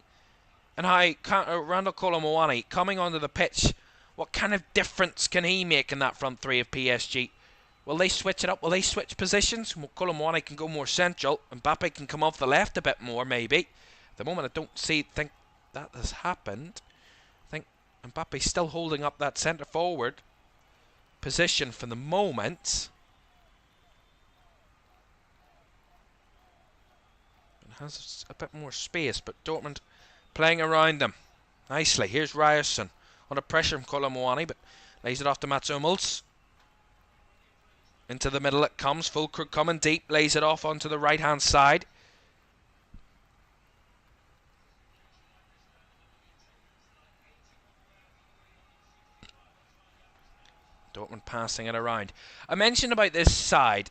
A: And how Randall Colomwani coming onto the pitch, what kind of difference can he make in that front three of PSG? Will they switch it up? Will they switch positions? Colomwani can go more central. Mbappe can come off the left a bit more, maybe. At the moment, I don't think that has happened. I think Mbappe's still holding up that centre forward position for the moment. Has a bit more space, but Dortmund playing around them nicely. Here's Ryerson under pressure from Colomwani, but lays it off to Mats Hummels. Into the middle it comes. Füllkrug coming deep, lays it off onto the right hand side. Dortmund passing it around. I mentioned about this side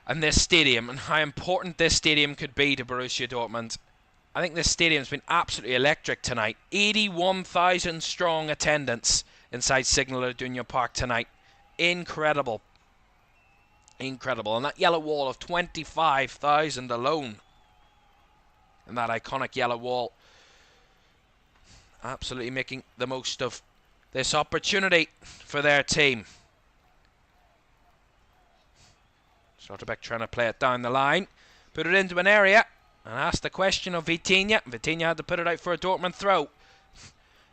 A: and this stadium, and how important this stadium could be to Borussia Dortmund. I think this stadium's been absolutely electric tonight. 81,000 strong attendance inside Signal Iduna Park tonight. Incredible. Incredible. And that yellow wall of 25,000 alone. And that iconic yellow wall. Absolutely making the most of this opportunity for their team. Schlotterbeck trying to play it down the line. Put it into an area. And asked the question of Vitinha. Vitinha had to put it out for a Dortmund throw.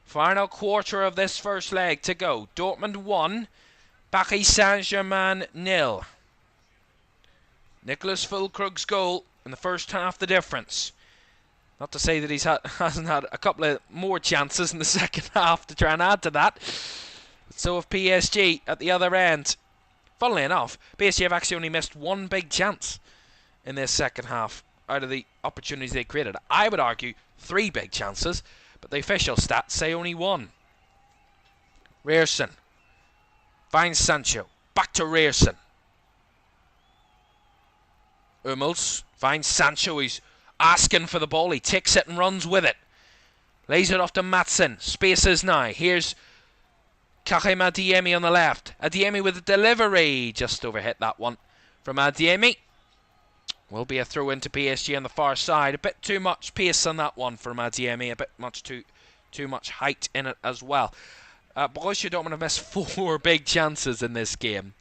A: Final quarter of this first leg to go. Dortmund 1. Paris Saint-Germain 0. Nicholas Füllkrug's goal in the first half the difference. Not to say that he hasn't had a couple of more chances in the second half to try and add to that. But so have PSG at the other end. Funnily enough, PSG have actually only missed one big chance in this second half out of the opportunities they created. I would argue 3 big chances, but the official stats say only 1. Rierson finds Sancho. Back to Rierson. Hummels finds Sancho. He's asking for the ball. He takes it and runs with it. Lays it off to Maatsen. Spaces now. Here's Karim Adeyemi on the left. Adeyemi with the delivery. Just overhit that one from Adeyemi. Will be a throw into PSG on the far side. A bit too much pace on that one from Adeyemi. A bit too much height in it as well. Borussia Dortmund have missed 4 big chances in this game.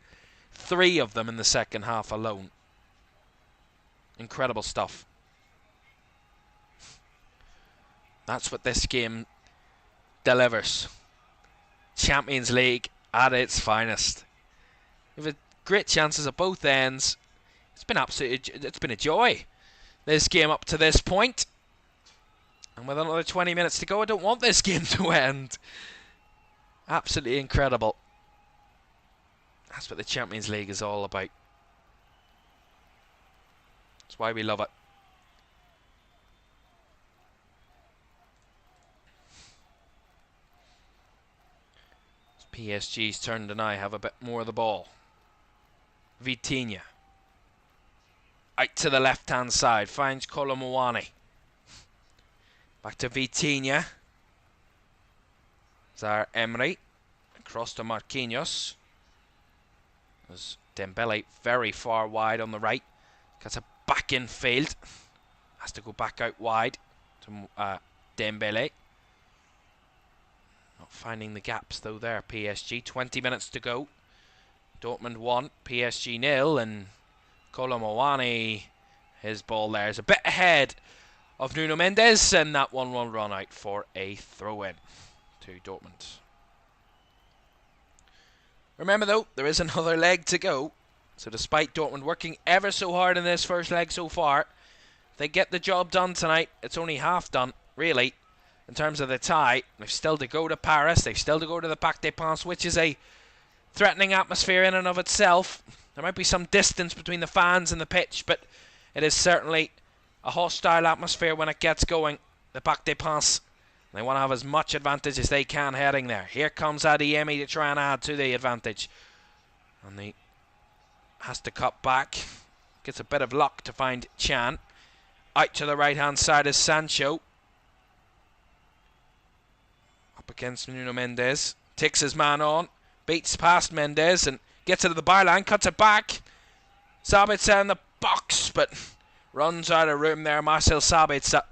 A: 3 of them in the second half alone. Incredible stuff. That's what this game delivers. Champions League at its finest. We've had great chances at both ends. It's been a joy, this game up to this point. And with another 20 minutes to go, I don't want this game to end. Absolutely incredible. That's what the Champions League is all about. That's why we love it. PSG's turn to now have a bit more of the ball. Vitinha. Out to the left-hand side. Finds Kolo Muani. Back to Vitinha. Zaire Emery. Across to Marquinhos. There's Dembele very far wide on the right. Gets a back in field. Has to go back out wide to Dembele. Not finding the gaps though there, PSG. 20 minutes to go. Dortmund 1, PSG 0, and Kolo Muani, his ball there is a bit ahead of Nuno Mendes, and that one will run out for a throw-in to Dortmund. Remember though, there is another leg to go, so despite Dortmund working ever so hard in this first leg so far, if they get the job done tonight, it's only half done, really. In terms of the tie, they've still to go to Paris, they've still to go to the Parc des Princes, which is a threatening atmosphere in and of itself. There might be some distance between the fans and the pitch, but it is certainly a hostile atmosphere when it gets going. The Parc des Princes, they want to have as much advantage as they can heading there. Here comes Adeyemi to try and add to the advantage. And he has to cut back. Gets a bit of luck to find Chan. Out to the right-hand side is Sancho. Up against Nuno Mendes. Takes his man on. Beats past Mendes and gets it to the byline. Cuts it back. Sabitzer in the box, but runs out of room there. Marcel Sabitzer.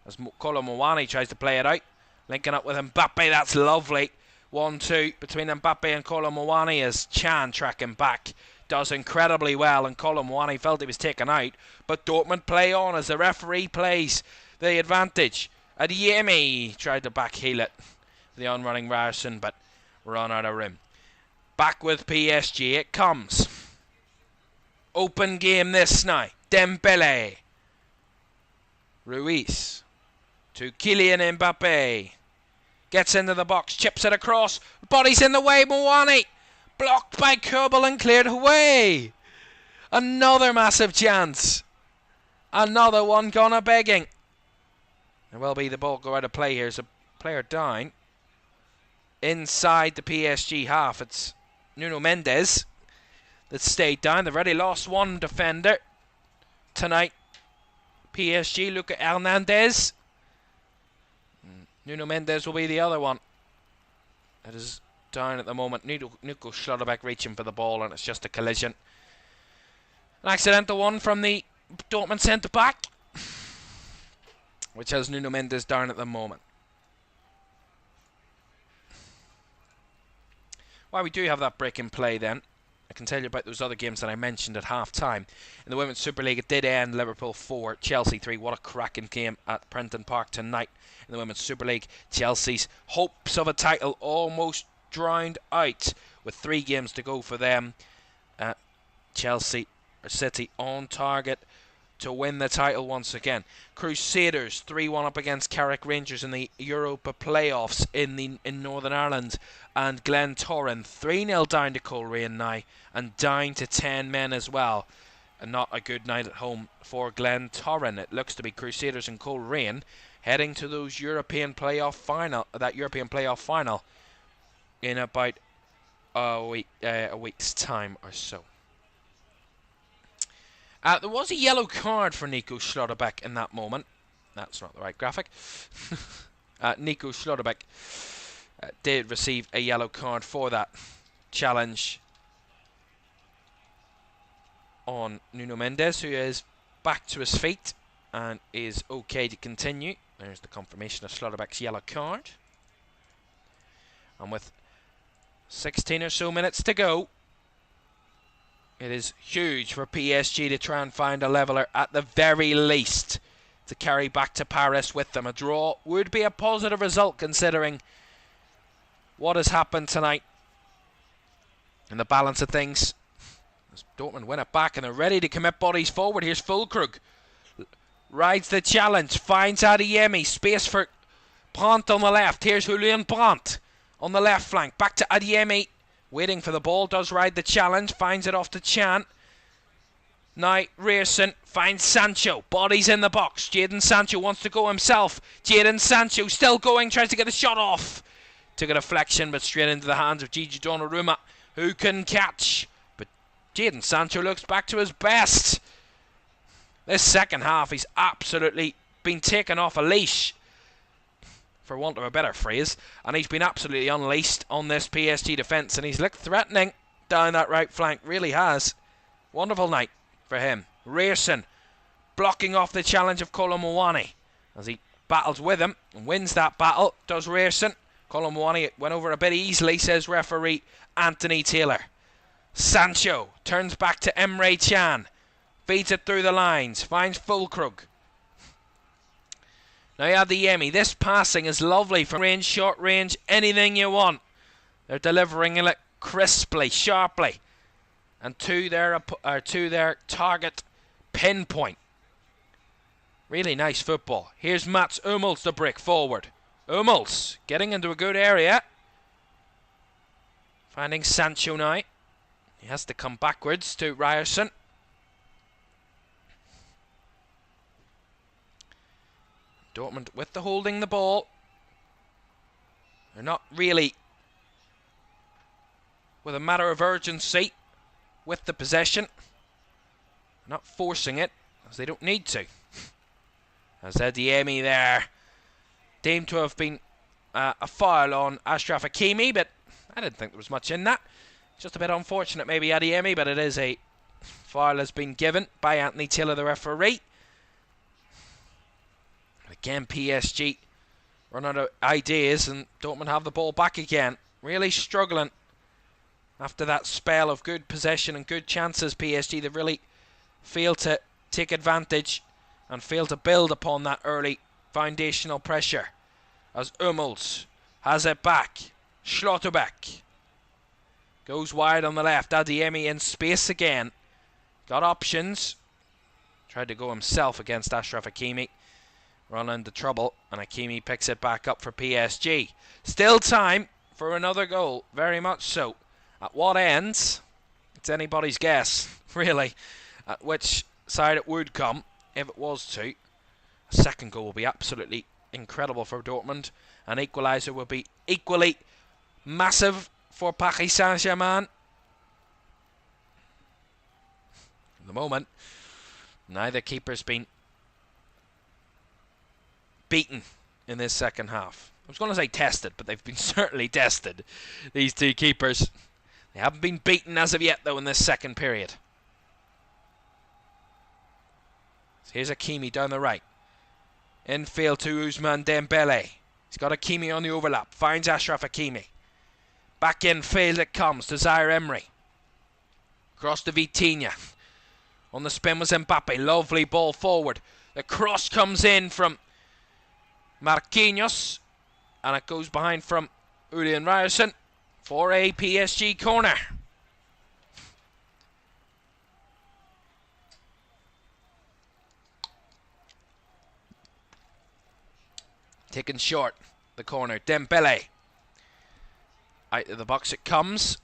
A: As Kolo Muani tries to play it out. Linking up with Mbappe. That's lovely. 1-2 between Mbappe and Kolo Muani as Chan tracking back. Does incredibly well, and Kolo Muani felt he was taken out. But Dortmund play on as the referee plays the advantage. Adeyemi tried to backheel it. The on-running Ryerson, but run out of room. Back with PSG it comes. Open game this now. Dembele. Ruiz. To Kylian Mbappe. Gets into the box. Chips it across. Body's in the way. Muani. Blocked by Kerbal and cleared away. Another massive chance. Another one gone a begging. There will be the ball go out of play here. There's a player down. Inside the PSG half, it's Nuno Mendes that stayed down. They've already lost one defender tonight. PSG, Luka Hernandez. Nuno Mendes will be the other one. It is down at the moment. Nico Schlotterbeck reaching for the ball, and it's just a collision. An accidental one from the Dortmund centre-back, which has Nuno Mendes down at the moment. While we do have that break in play then, I can tell you about those other games that I mentioned at half-time. In the Women's Super League, it did end Liverpool 4, Chelsea 3. What a cracking game at Prenton Park tonight. In the Women's Super League, Chelsea's hopes of a title almost drowned out with 3 games to go for them. Chelsea or City on target to win the title once again. Crusaders 3-1 up against Carrick Rangers in the Europa playoffs in Northern Ireland, and Glentoran 3-0 down to Coleraine now, and down to 10 men as well. And not a good night at home for Glentoran. It looks to be Crusaders and Coleraine heading to those European playoff final, in about a week's time or so. There was a yellow card for Nico Schlotterbeck in that moment. That's not the right graphic. Nico Schlotterbeck did receive a yellow card for that challenge on Nuno Mendes, who is back to his feet and is okay to continue. There's the confirmation of Schlotterbeck's yellow card. And with 16 or so minutes to go, it is huge for PSG to try and find a leveller at the very least to carry back to Paris with them. A draw would be a positive result considering what has happened tonight and the balance of things. As Dortmund win it back and they're ready to commit bodies forward. Here's Füllkrug. Rides the challenge, finds Adeyemi, space for Brandt on the left. Here's Julian Brandt on the left flank, back to Adeyemi, waiting for the ball, does ride the challenge, finds it off to Chan. Now Ryerson finds Sancho, bodies in the box. Jadon Sancho wants to go himself. Jadon Sancho still going, tries to get a shot off. Took a deflection, but straight into the hands of Gigi Donnarumma, who can catch. But Jadon Sancho looks back to his best. This second half, he's absolutely been taken off a leash, for want of a better phrase, and he's been absolutely unleashed on this PSG defence, and he's looked threatening down that right flank, really has. Wonderful night for him. Ryerson blocking off the challenge of Kolo Muani as he battles with him and wins that battle, does Ryerson. Kolo Muani went over a bit easily, says referee Anthony Taylor. Sancho turns back to Emre Can, feeds it through the lines, finds Füllkrug. Now you have the Adeyemi. This passing is lovely from range, short range, anything you want. They're delivering it crisply, sharply, and to their target pinpoint. Really nice football. Here's Mats Hummels to break forward. Hummels getting into a good area. Finding Sancho now. He has to come backwards to Ryerson. Dortmund with the holding the ball. They're not really with a matter of urgency with the possession. Not forcing it as they don't need to. As Adeyemi there deemed to have been a foul on Achraf Hakimi, but I didn't think there was much in that. Just a bit unfortunate maybe Adeyemi, but it is a foul has been given by Anthony Taylor, the referee. Again, PSG run out of ideas and Dortmund have the ball back again. Really struggling after that spell of good possession and good chances. PSG, they really failed to take advantage and failed to build upon that early foundational pressure. As Hummels has it back. Schlotterbeck goes wide on the left. Adeyemi in space again. Got options. Tried to go himself against Achraf Hakimi. Run into trouble, and Hakimi picks it back up for PSG. Still time for another goal, very much so. At what ends? It's anybody's guess, really, at which side it would come, if it was to. A second goal will be absolutely incredible for Dortmund. An equaliser will be equally massive for Paris Saint-Germain. At the moment, neither keeper's been beaten in this second half. I was going to say tested, but they've been certainly tested, these two keepers. They haven't been beaten as of yet, though, in this second period. So here's Hakimi down the right. Infield to Ousmane Dembele. He's got Hakimi on the overlap. Finds Achraf Hakimi. Back infield it comes to Zaire Emery. Cross to Vitinha. On the spin was Mbappe. Lovely ball forward. The cross comes in from Marquinhos, and it goes behind from Julian Ryerson for a PSG corner. Taken short. The corner. Dembele. Out of the box it comes.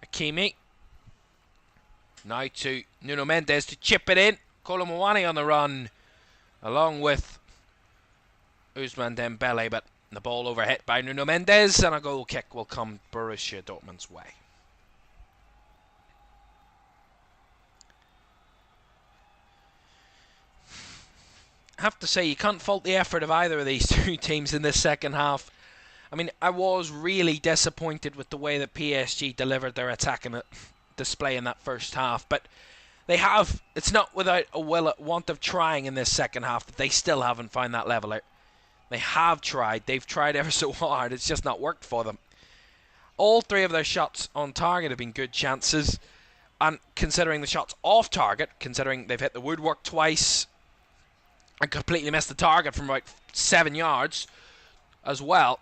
A: Hakimi. Now to Nuno Mendes to chip it in. Kolo Muani on the run. Along with Ousmane Dembele, but the ball overhit by Nuno Mendes, and a goal kick will come Borussia Dortmund's way. I have to say, you can't fault the effort of either of these two teams in this second half. I mean, I was really disappointed with the way that PSG delivered their attacking display in that first half, but they have, it's not without a want of trying in this second half that they still haven't found that level out. They have tried. They've tried ever so hard. It's just not worked for them. All three of their shots on target have been good chances. And considering the shots off target, considering they've hit the woodwork twice and completely missed the target from about 7 yards as well.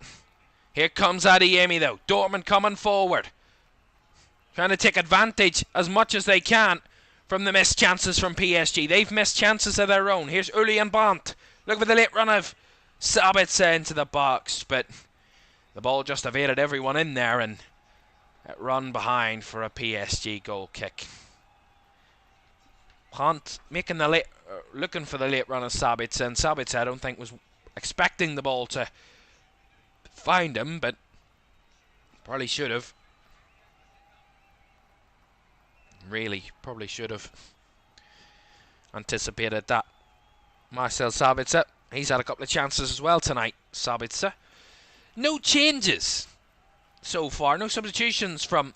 A: Here comes Adeyemi though. Dortmund coming forward. Trying to take advantage as much as they can from the missed chances from PSG. They've missed chances of their own. Here's Julian Brandt. Look for the late run of Sabitzer into the box, but the ball just evaded everyone in there and it run behind for a PSG goal kick. Brandt making the late, looking for the late run of Sabitzer, and Sabitzer I don't think was expecting the ball to find him, but probably should have. Really, probably should have anticipated that. Marcel Sabitzer, he's had a couple of chances as well tonight, Sabitzer. No changes so far, no substitutions from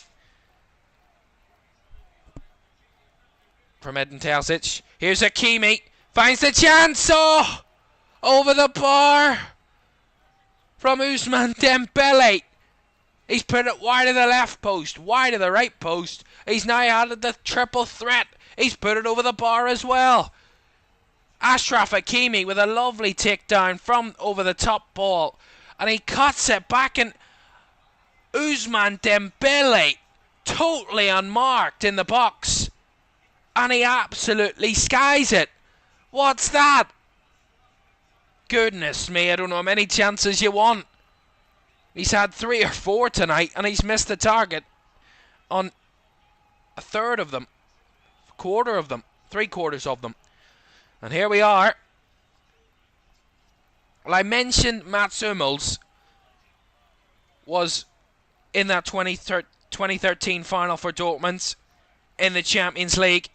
A: Edin Terzic. Here's Hakimi, finds the chance, oh! Over the bar from Ousmane Dembele. He's put it wide of the left post, wide of the right post. He's now added the triple threat. He's put it over the bar as well. Achraf Hakimi with a lovely takedown from over the top ball. And he cuts it back, and Ousmane Dembele totally unmarked in the box. And he absolutely skies it. What's that? Goodness me, I don't know how many chances you want. He's had 3 or 4 tonight, and he's missed the target on a third of them, quarter of them, 3/4 of them. And here we are. Well, I mentioned Mats Hummels was in that 2013 final for Dortmund in the Champions League.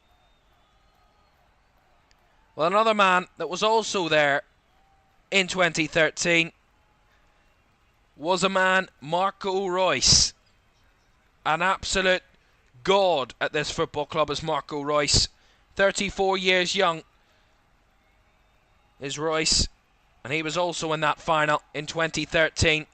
A: Well, another man that was also there in 2013 was a man, Marco Reus. An absolute god at this football club is Marco Reus. 34 years young is Reus, and he was also in that final in 2013.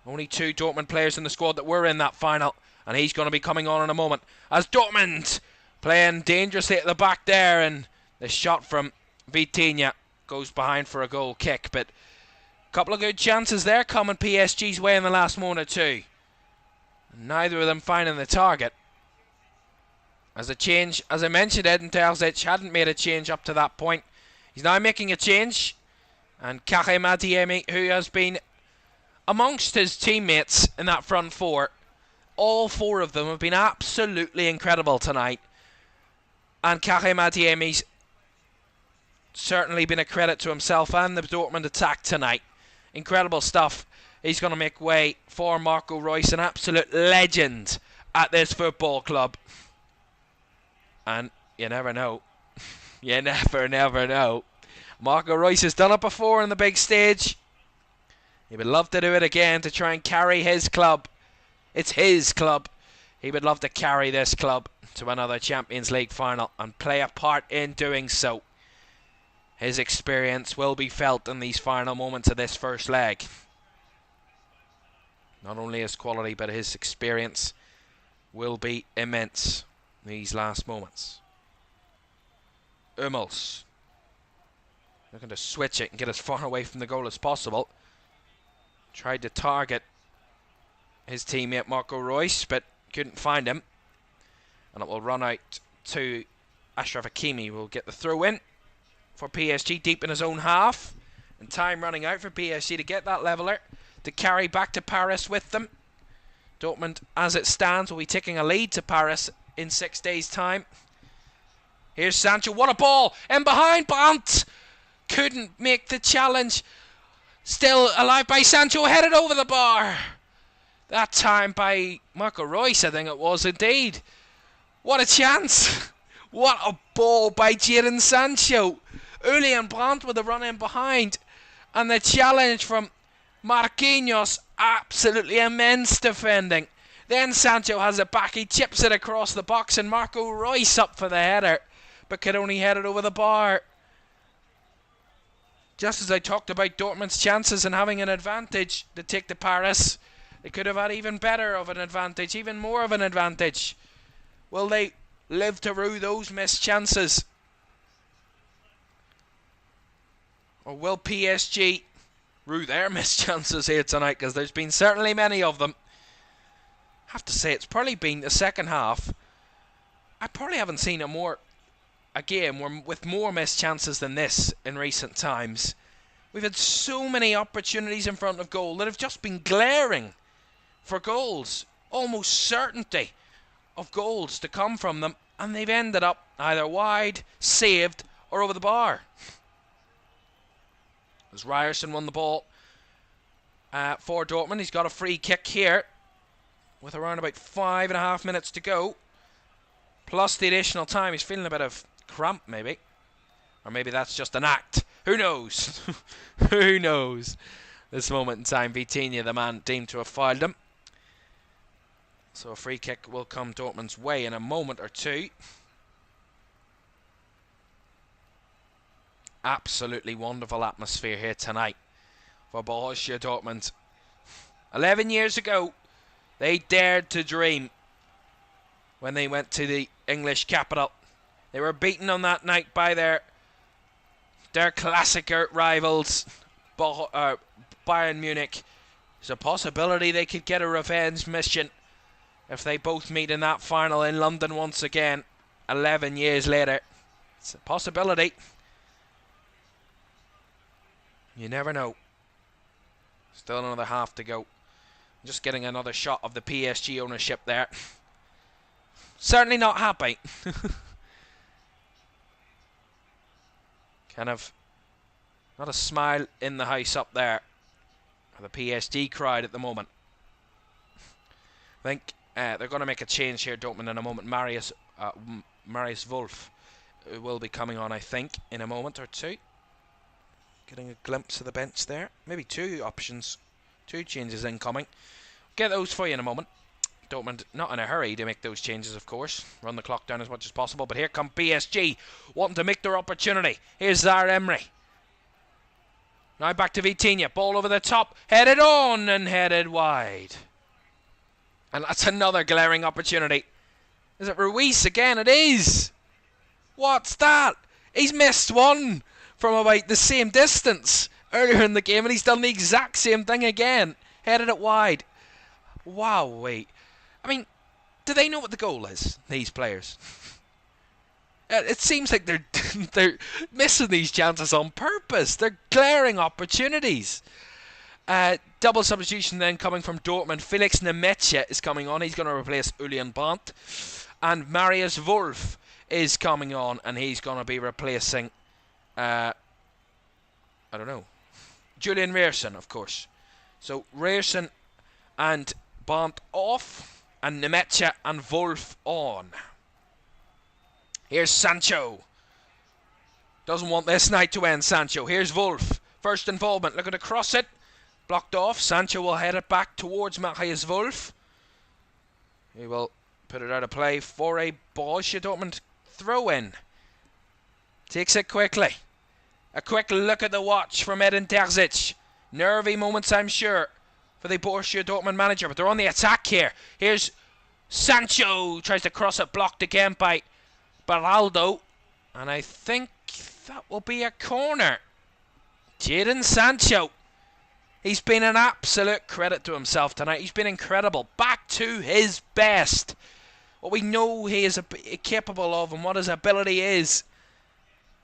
A: Only 2 Dortmund players in the squad that were in that final, and he's going to be coming on in a moment. As Dortmund playing dangerously at the back there, and the shot from Vitinha goes behind for a goal kick, but couple of good chances there coming PSG's way in the last moment or two. Neither of them finding the target. As a change, as I mentioned, Edin Terzic hadn't made a change up to that point. He's now making a change. And Karim Adeyemi, who has been amongst his teammates in that front four, all 4 of them have been absolutely incredible tonight. And Karim Adeyemi's certainly been a credit to himself and the Dortmund attack tonight. Incredible stuff. He's going to make way for Marco Reus, an absolute legend at this football club. And you never know. You never know. Marco Reus has done it before on the big stage. He would love to do it again to try and carry his club. It's his club. He would love to carry this club to another Champions League final and play a part in doing so. His experience will be felt in these final moments of this first leg. Not only his quality, but his experience will be immense in these last moments. Hummels looking to switch it and get as far away from the goal as possible. Tried to target his teammate Marco Reus, but couldn't find him. And it will run out to Achraf Hakimi, who will get the throw in for PSG deep in his own half. And time running out for PSG to get that leveller, to carry back to Paris with them. Dortmund, as it stands, will be taking a lead to Paris in 6 days' time. Here's Sancho. What a ball! In behind, Brandt couldn't make the challenge. Still alive by Sancho, headed over the bar. That time by Marco Reus, I think it was indeed. What a chance! What a ball by Jadon Sancho. Julian Brandt with a run in behind. And the challenge from Marquinhos, absolutely immense defending. Then Sancho has it back, he chips it across the box, and Marco Reus up for the header, but could only head it over the bar. Just as I talked about Dortmund's chances and having an advantage to take to Paris, they could have had even better of an advantage, even more of an advantage. Will they live to rue those missed chances? Or will PSG rue their missed chances here tonight? Because there's been certainly many of them. I have to say, it's probably been the second half. I probably haven't seen a game with more missed chances than this in recent times. We've had so many opportunities in front of goal that have just been glaring for goals. Almost certainty of goals to come from them, and they've ended up either wide, saved, or over the bar. As Ryerson won the ball for Dortmund, he's got a free kick here with around about 5.5 minutes to go, plus the additional time. He's feeling a bit of cramp, maybe, or maybe that's just an act. Who knows? Who knows? This moment in time, Vitinha, the man deemed to have fouled him. So a free kick will come Dortmund's way in a moment or two. Absolutely wonderful atmosphere here tonight for Borussia Dortmund. 11 years ago, they dared to dream when they went to the English capital. They were beaten on that night by their Klassiker rivals, Bayern Munich. There's a possibility they could get a revenge mission if they both meet in that final in London once again, 11 years later. It's a possibility. You never know. Still another half to go. Just getting another shot of the PSG ownership there. Certainly not happy. Kind of not a smile in the house up there for the PSG crowd at the moment. I think they're going to make a change here, Dortmund, in a moment. Marius Wolf will be coming on, I think, in a moment or two. Getting a glimpse of the bench there. Maybe two options, two changes incoming. Get those for you in a moment. Dortmund not in a hurry to make those changes, of course. Run the clock down as much as possible. But here come PSG, wanting to make their opportunity. Here's Zaire Emery. Now back to Vitinha. Ball over the top. Headed on and headed wide. And that's another glaring opportunity. Is it Ruiz again? It is. What's that? He's missed one from about the same distance earlier in the game, and he's done the exact same thing again. Headed it wide. Wow, wait. I mean, do they know what the goal is, these players? It seems like they're missing these chances on purpose. They're glaring opportunities. Double substitution then coming from Dortmund. Felix Nemetja is coming on. He's going to replace Julian Brandt. And Marius Wolf is coming on, and he's going to be replacing I don't know, Julian Ryerson, of course. So Ryerson and Brandt off, and Nemetja and Wolf on. Here's Sancho. Doesn't want this night to end, Sancho. Here's Wolf. First involvement, looking to cross it. Blocked off. Sancho will head it back towards Marius Wolf. He will put it out of play for a Borussia Dortmund throw-in. Takes it quickly. A quick look at the watch from Edin Terzic. Nervy moments, I'm sure, for the Borussia Dortmund manager, but they're on the attack here. Here's Sancho. Tries to cross it, blocked again by Beraldo. And I think that will be a corner. Jadon Sancho. He's been an absolute credit to himself tonight. He's been incredible. Back to his best. What we know he is capable of and what his ability is.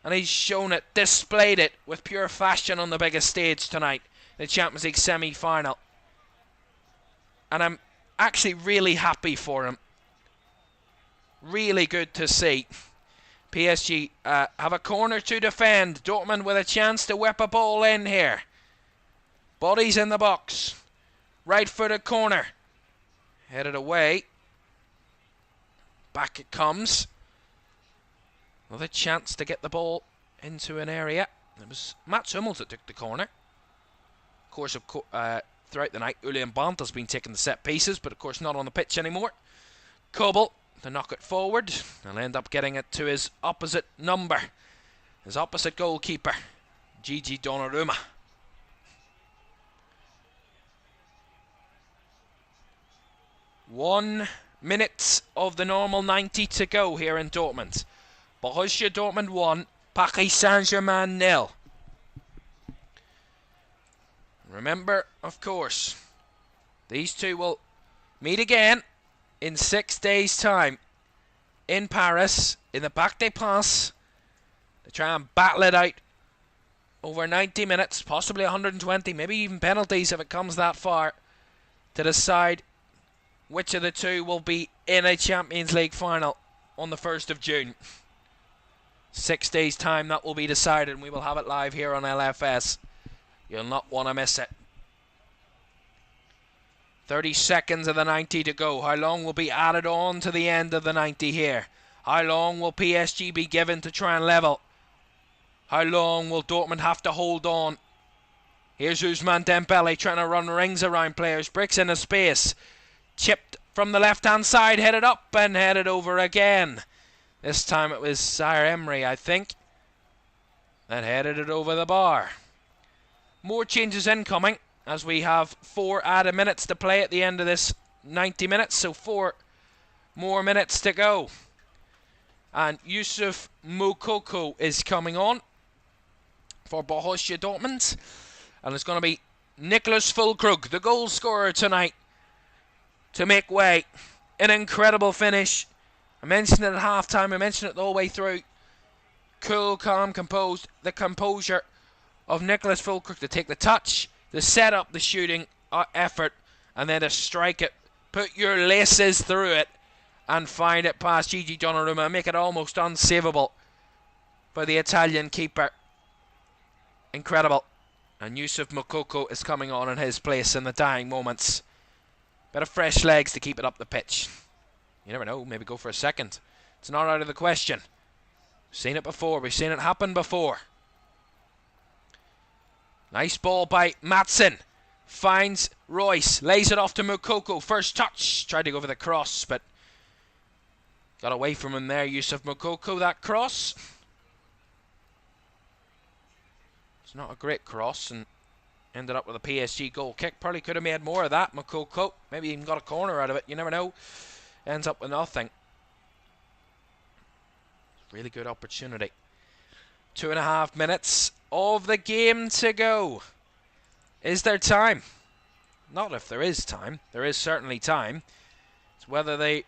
A: And he's shown it, displayed it with pure fashion on the biggest stage tonight, the Champions League semi-final. And I'm actually really happy for him. Really good to see. PSG have a corner to defend. Dortmund with a chance to whip a ball in here. Bodies in the box. Right footed corner. Headed away. Back it comes. Another chance to get the ball into an area. It was Mats Hummels that took the corner. Of course, throughout the night, Julian Brandt has been taking the set pieces, but of course not on the pitch anymore. Kobel to knock it forward. He'll end up getting it to his opposite number. His opposite goalkeeper, Gigi Donnarumma. One minute of the normal 90 to go here in Dortmund. Borussia Dortmund 1, Paris Saint-Germain 0. Remember, of course, these two will meet again in 6 days' time in Paris, in the Parc des Princes, to try and battle it out over 90 minutes, possibly 120, maybe even penalties if it comes that far, to decide which of the two will be in a Champions League final on the 1st of June. 6 days' time that will be decided, and we will have it live here on LFS. You'll not want to miss it. 30 seconds of the 90 to go. How long will be added on to the end of the 90 here? How long will PSG be given to try and level? How long will Dortmund have to hold on? Here's Ousmane Dembele trying to run rings around players. Breaks into space. Chipped from the left-hand side. Headed up and headed over again. This time it was Zaire Emery, I think, that headed it over the bar. More changes incoming, as we have 4 added minutes to play at the end of this 90 minutes, so 4 more minutes to go. And Youssef Moukoko is coming on for Borussia Dortmund, and it's going to be Niklas Füllkrug, the goal scorer tonight, to make way. An incredible finish. I mentioned it at half-time, I mentioned it the whole way through. Cool, calm, composed. The composure of Niklas Füllkrug to take the touch, to set up the shooting effort, and then to strike it. Put your laces through it and find it past Gigi Donnarumma, make it almost unsavable for the Italian keeper. Incredible. And Youssef Moukoko is coming on in his place in the dying moments. Bit of fresh legs to keep it up the pitch. You never know, maybe go for a second. It's not out of the question. We've seen it before, we've seen it happen before. Nice ball by Matson. Finds Royce, lays it off to Moukoko. First touch, tried to go for the cross, but got away from him there, Youssef Moukoko, that cross. It's not a great cross, and ended up with a PSG goal kick. Probably could have made more of that, Moukoko. Maybe even got a corner out of it, you never know. Ends up with nothing. Really good opportunity. 2.5 minutes of the game to go. Is there time? Not if there is time. There is certainly time. It's whether they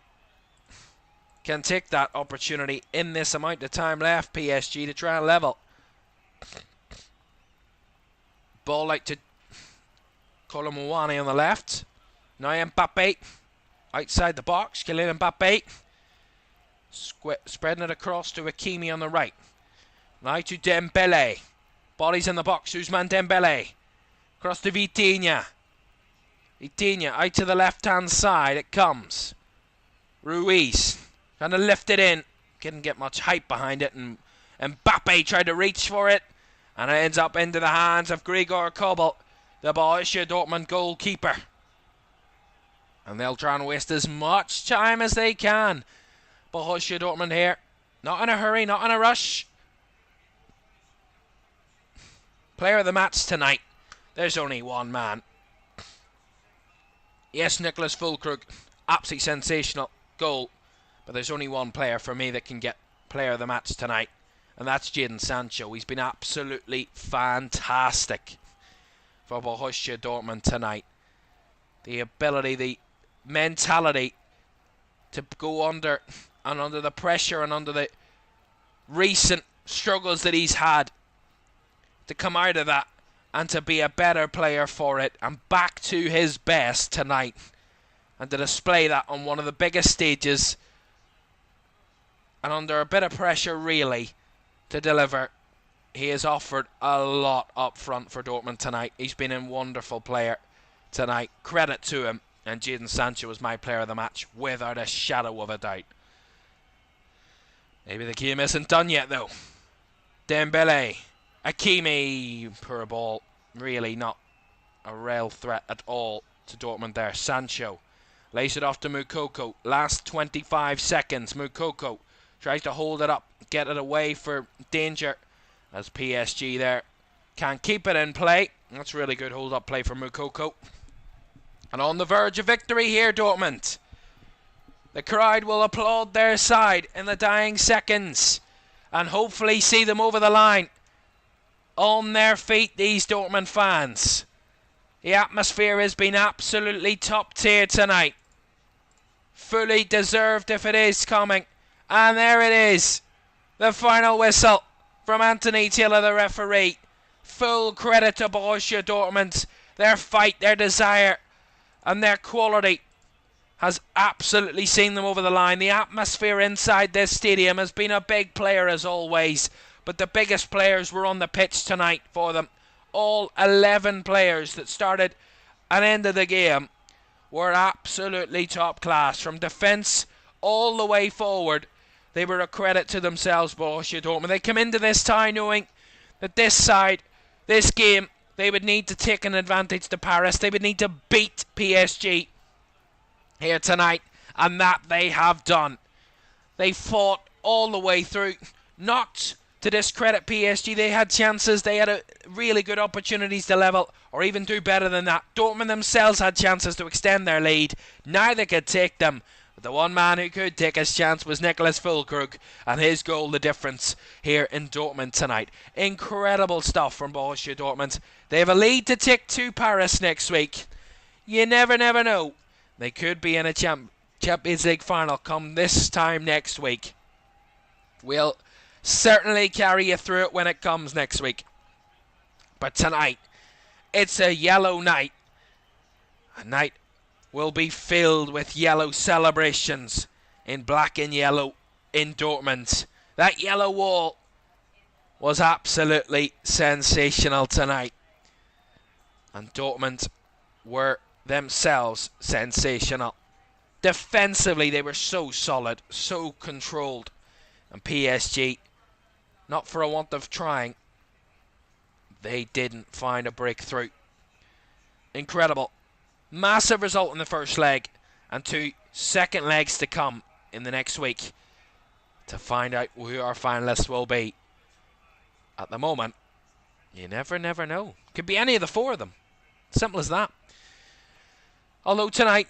A: can take that opportunity in this amount of time left, PSG, to try and level. Ball out to Colomouani on the left. Now Mbappe outside the box. Kylian Mbappe spreading it across to Hakimi on the right. Now to Dembele. Bodies in the box. Ousmane Dembele. Across to Vitinha. Vitinha out to the left-hand side. It comes. Ruiz trying to lift it in. Didn't get much hype behind it. And Mbappe tried to reach for it. And it ends up into the hands of Gregor Kobel, the Borussia Dortmund goalkeeper. And they'll try and waste as much time as they can. Borussia Dortmund here. Not in a hurry, not in a rush. Player of the match tonight. There's only one man. Yes, Niklas Füllkrug. Absolutely sensational goal. But there's only one player for me that can get player of the match tonight. And that's Jadon Sancho. He's been absolutely fantastic for Borussia Dortmund tonight. The ability, the mentality to go under the pressure and under the recent struggles that he's had, to come out of that and to be a better player for it and back to his best tonight and to display that on one of the biggest stages and under a bit of pressure really to deliver. He has offered a lot up front for Dortmund tonight. He's been a wonderful player tonight. Credit to him. And Jadon Sancho was my player of the match without a shadow of a doubt. Maybe the game isn't done yet though. Dembele. Hakimi. Poor ball. Really not a real threat at all to Dortmund there. Sancho lays it off to Moukoko. Last 25 seconds. Moukoko tries to hold it up. Get it away for danger. As PSG there can keep it in play. That's really good hold-up play for Moukoko. And on the verge of victory here, Dortmund. The crowd will applaud their side in the dying seconds and hopefully see them over the line. On their feet, these Dortmund fans. The atmosphere has been absolutely top tier tonight. Fully deserved if it is coming. And there it is. The final whistle from Anthony Taylor, the referee. Full credit to Borussia Dortmund. Their fight, their desire, and their quality has absolutely seen them over the line. The atmosphere inside this stadium has been a big player as always, but the biggest players were on the pitch tonight for them. All 11 players that started and ended the game were absolutely top class. From defence all the way forward, they were a credit to themselves, Borussia Dortmund. They come into this tie knowing that this side, this game, they would need to take an advantage to Paris. They would need to beat PSG here tonight, and that they have done. They fought all the way through, not to discredit PSG. They had chances, they had really good opportunities to level, or even do better than that. Dortmund themselves had chances to extend their lead. Neither could take them. But the one man who could take his chance was Nicholas Füllkrug, and his goal the difference here in Dortmund tonight. Incredible stuff from Borussia Dortmund. They have a lead to take to Paris next week. You never know. They could be in a Champions League final come this time next week. We'll certainly carry you through it when it comes next week. But tonight, it's a yellow night. A night will be filled with yellow celebrations in black and yellow in Dortmund. That yellow wall was absolutely sensational tonight. And Dortmund were themselves sensational. Defensively, they were so solid, so controlled. And PSG, not for a want of trying, they didn't find a breakthrough. Incredible. Massive result in the first leg, and 2 second legs to come in the next week to find out who our finalists will be. At the moment, you never know. Could be any of the 4 of them. Simple as that. Although tonight,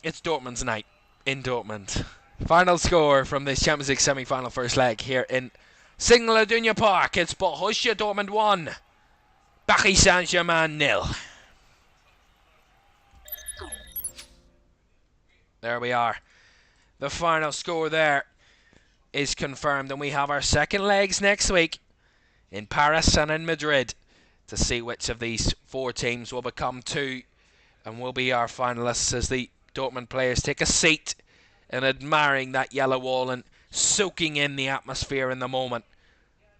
A: it's Dortmund's night in Dortmund. Final score from this Champions League semi-final first leg here in Signal Iduna Park. It's Borussia Dortmund 1, Paris Saint-Germain 0. There we are. The final score there is confirmed, and we have our second legs next week in Paris and in Madrid to see which of these 4 teams will become 2 and will be our finalists as the Dortmund players take a seat and admiring that yellow wall and soaking in the atmosphere in the moment.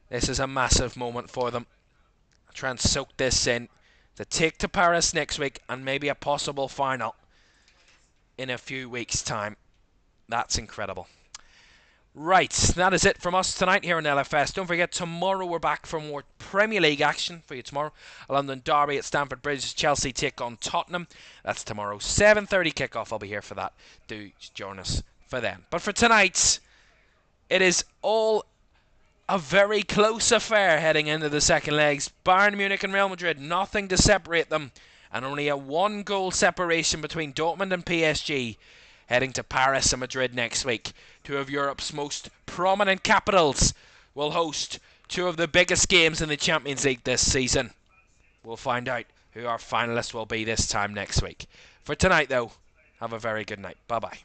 A: This is a massive moment for them. Try and soak this in to take to Paris next week and maybe a possible final in a few weeks' time. That's incredible. Right, that is it from us tonight here in LFS. Don't forget, tomorrow we're back for more Premier League action for you tomorrow. A London derby at Stamford Bridge. Chelsea take on Tottenham. That's tomorrow, 7:30 kickoff. I'll be here for that. Do join us for then. But for tonight, it is all a very close affair heading into the second legs. Bayern Munich and Real Madrid, nothing to separate them. And only a 1-goal separation between Dortmund and PSG heading to Paris and Madrid next week. 2 of Europe's most prominent capitals will host 2 of the biggest games in the Champions League this season. We'll find out who our finalists will be this time next week. For tonight, though, have a very good night. Bye-bye.